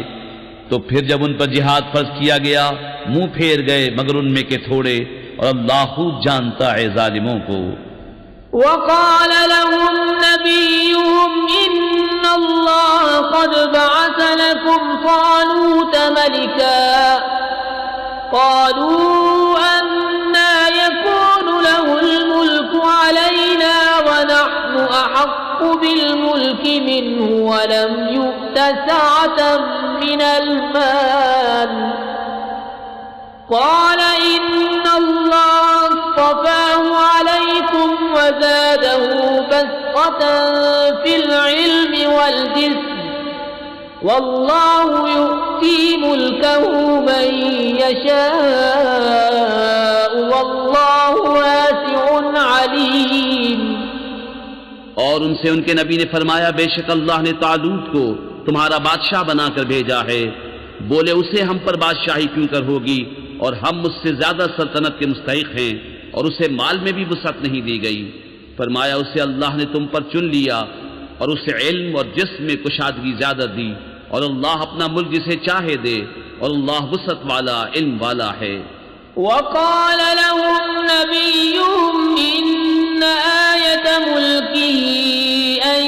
तो फिर जब उन पर जिहाद फर्ज किया गया मुंह फेर गए, मगर उनमें के थोड़े, और अल्लाह खूब जानता है जालिमों को। वक़ाल लहुम नबियुहुम इन्नल्लाह क़द बअस लकुम तालूत मलिका क़ालू अन्ना यकूनु लहुल मुल्कु अलैना व नहनु अहक्कु बिल मुल्कि मिन्हु व लम यु'त सअतन मिनल माल क़ाल इन्नल्लाह अस्तफ़ाहु अलैकुम व ज़ादहु बस्ततन फ़िल इल्मि वल जिस्म वल्लाहु यु'ती मुल्कहु मन यशाअ वल्लाहु वासिउन अलीम। और उनसे उनके नबी ने फरमाया बेशक अल्लाह ने तालूत को तुम्हारा बादशाह बनाकर भेजा है। बोले उसे हम पर बादशाही क्यों कर होगी, और हम मुझसे ज्यादा सल्तनत के मुस्तहिक हैं, और उसे माल में भी वसअत नहीं दी गई। फरमाया उसे अल्लाह ने तुम पर चुन लिया और उसे इल्म और जिस्म में कुशादगी ज्यादा दी, और अल्लाह अपना मुल्क जिसे चाहे दे, और अल्लाह वसअत वाला इल्म वाला है। वक़ाल लहुम नबियुहुम इन्न आयत मुल्किही अन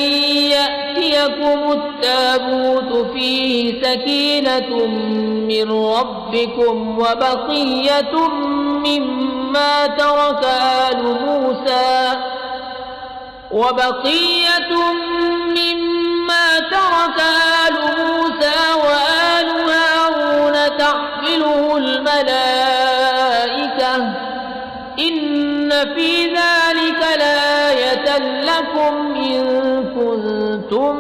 यअतियकुमुत ताबूतु फीहि सकीनतुम मिन रब्बिकुम व बक़िय्यतुम मिम्मा तरक आलु मूसा وآل هارون تحمله الملائكة إن في ذلك لآية لكم إن كنتم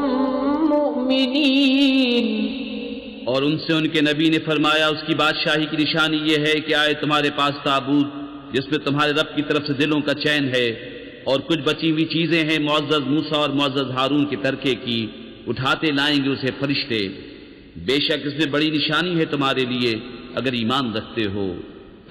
مؤمنين। और उनसे उनके नबी ने फरमाया उसकी बादशाही की निशानी ये है कि आए तुम्हारे पास ताबूत जिसमें तुम्हारे रब की तरफ से दिलों का चैन है, और कुछ बची हुई चीजें हैं मुअज़्ज़ज़ मूसा और मुअज़्ज़ज़ हारून के तरके की, उठाते लाएंगे उसे फरिश्ते। बेशक इसमें बड़ी निशानी है तुम्हारे लिए अगर ईमान रखते हो।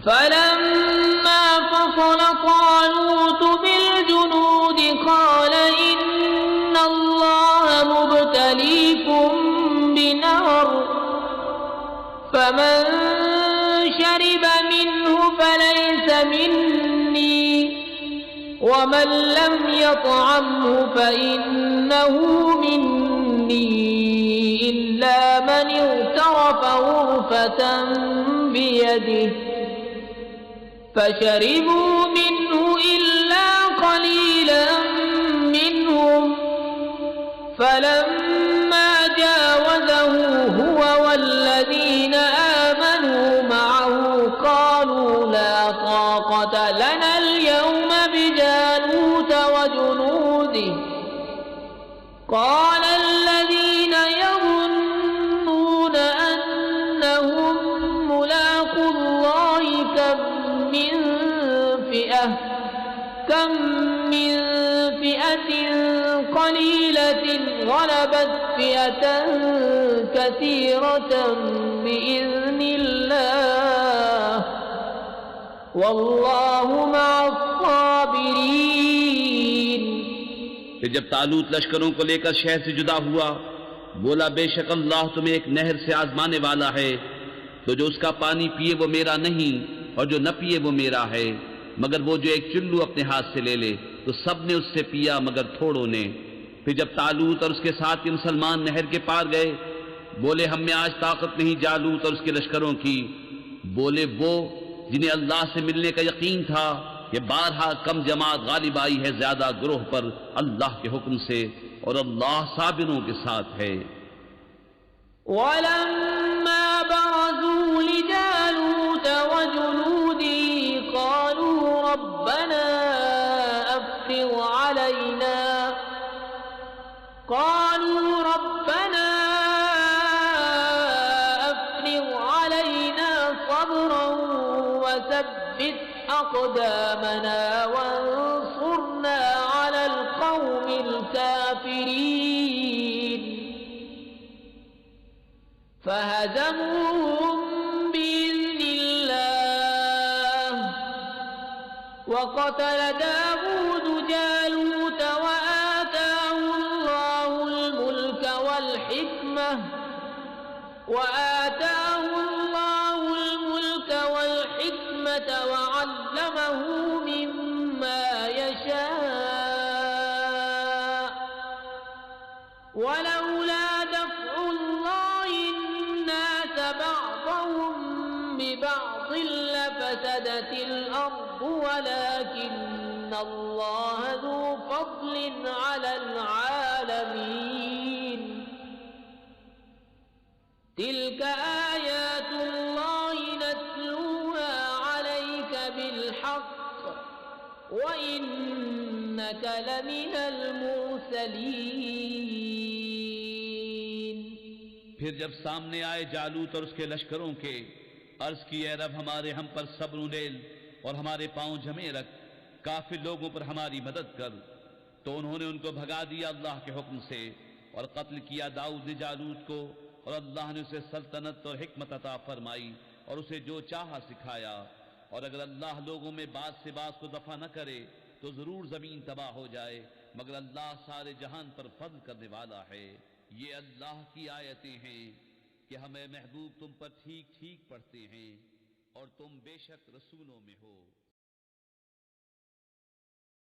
फलम्मा फ़सल तालूत बिलजुनूद क़ाल इन्नल्लाह मुब्तलीकुम बिनहर फमन शरिब मिन्हु फलैस मिन्नी वमन लम यतअमहु फइन्नहु मिन्नी इल्ला मन इग़तरफ ग़ुरफ़तन बियदिहि फशरिबू मिन्हु इल्ला क़लीलन मिन्हुम फलम्मा जावज़हु हुव वल्लज़ीन आमनू मअहु क़ालू ला ताक़त लना اليوم بجالوت وجنوده قال الذين الله كم من فئة قليلة غلبت فئة كثيرة بإذن الله والله مع الصابرين। फिर जब तालूत लश्करों को लेकर शहर से जुदा हुआ, बोला बेशक अल्लाह तुम्हें एक नहर से आजमाने वाला है, तो जो उसका पानी पिए वो मेरा नहीं और जो न पिए वो मेरा है, मगर वो जो एक चुल्लू अपने हाथ से ले ले। तो सब ने उससे पिया मगर थोड़ों ने। फिर जब तालूत और उसके साथ के मुसलमान नहर के पार गए, बोले हम में आज ताकत नहीं जालूत और उसके लश्करों की। बोले वो जिन्हें अल्लाह से मिलने का यकीन था कि बारहा कम जमात गालिब आई है ज्यादा ग्रोह पर अल्लाह के हुक्म से, और अल्लाह साबिरों के साथ है। वलम्मा बरज़ू लिजालूत वजुनूदिही क़ालू रब्बना अफ़्रिग़ अलैना صبرا وثبت أقدامنا وانصرنا على القوم الكافرين فهزموهم بإذن الله وقتل داود جالوت وآتاه الله الملك والحكمة وعلمه مما يشاء ولولا دفع الله الناس بعضهم ببعض لفسدت الأرض ولكن الله ذو فضل على العالمين تلك آيات الله نتلوها عليك بالحق وإنك لمن المرسلين। फिर जब सामने आए जालूत और उसके लश्करों के, अर्ज की ए रब हमारे हम पर सब्र उंडेल और हमारे पांव जमे रख, काफिर लोगों पर हमारी मदद कर। तो उन्होंने उनको भगा दिया अल्लाह के हुक्म से और कत्ल किया दाऊद ने जालूत को, और अल्लाह ने उसे सल्तनत और हिकमत अता फरमाई और उसे जो चाहा सिखाया। और अगर अल्लाह लोगों में बात से बात को दफा न करे तो जरूर जमीन तबाह हो जाए, मगर अल्लाह सारे जहान पर फضل करने वाला है। ये अल्लाह की आयतें हैं कि हमें महबूब तुम पर ठीक ठीक पढ़ते हैं और तुम बेशक रसूलों में हो।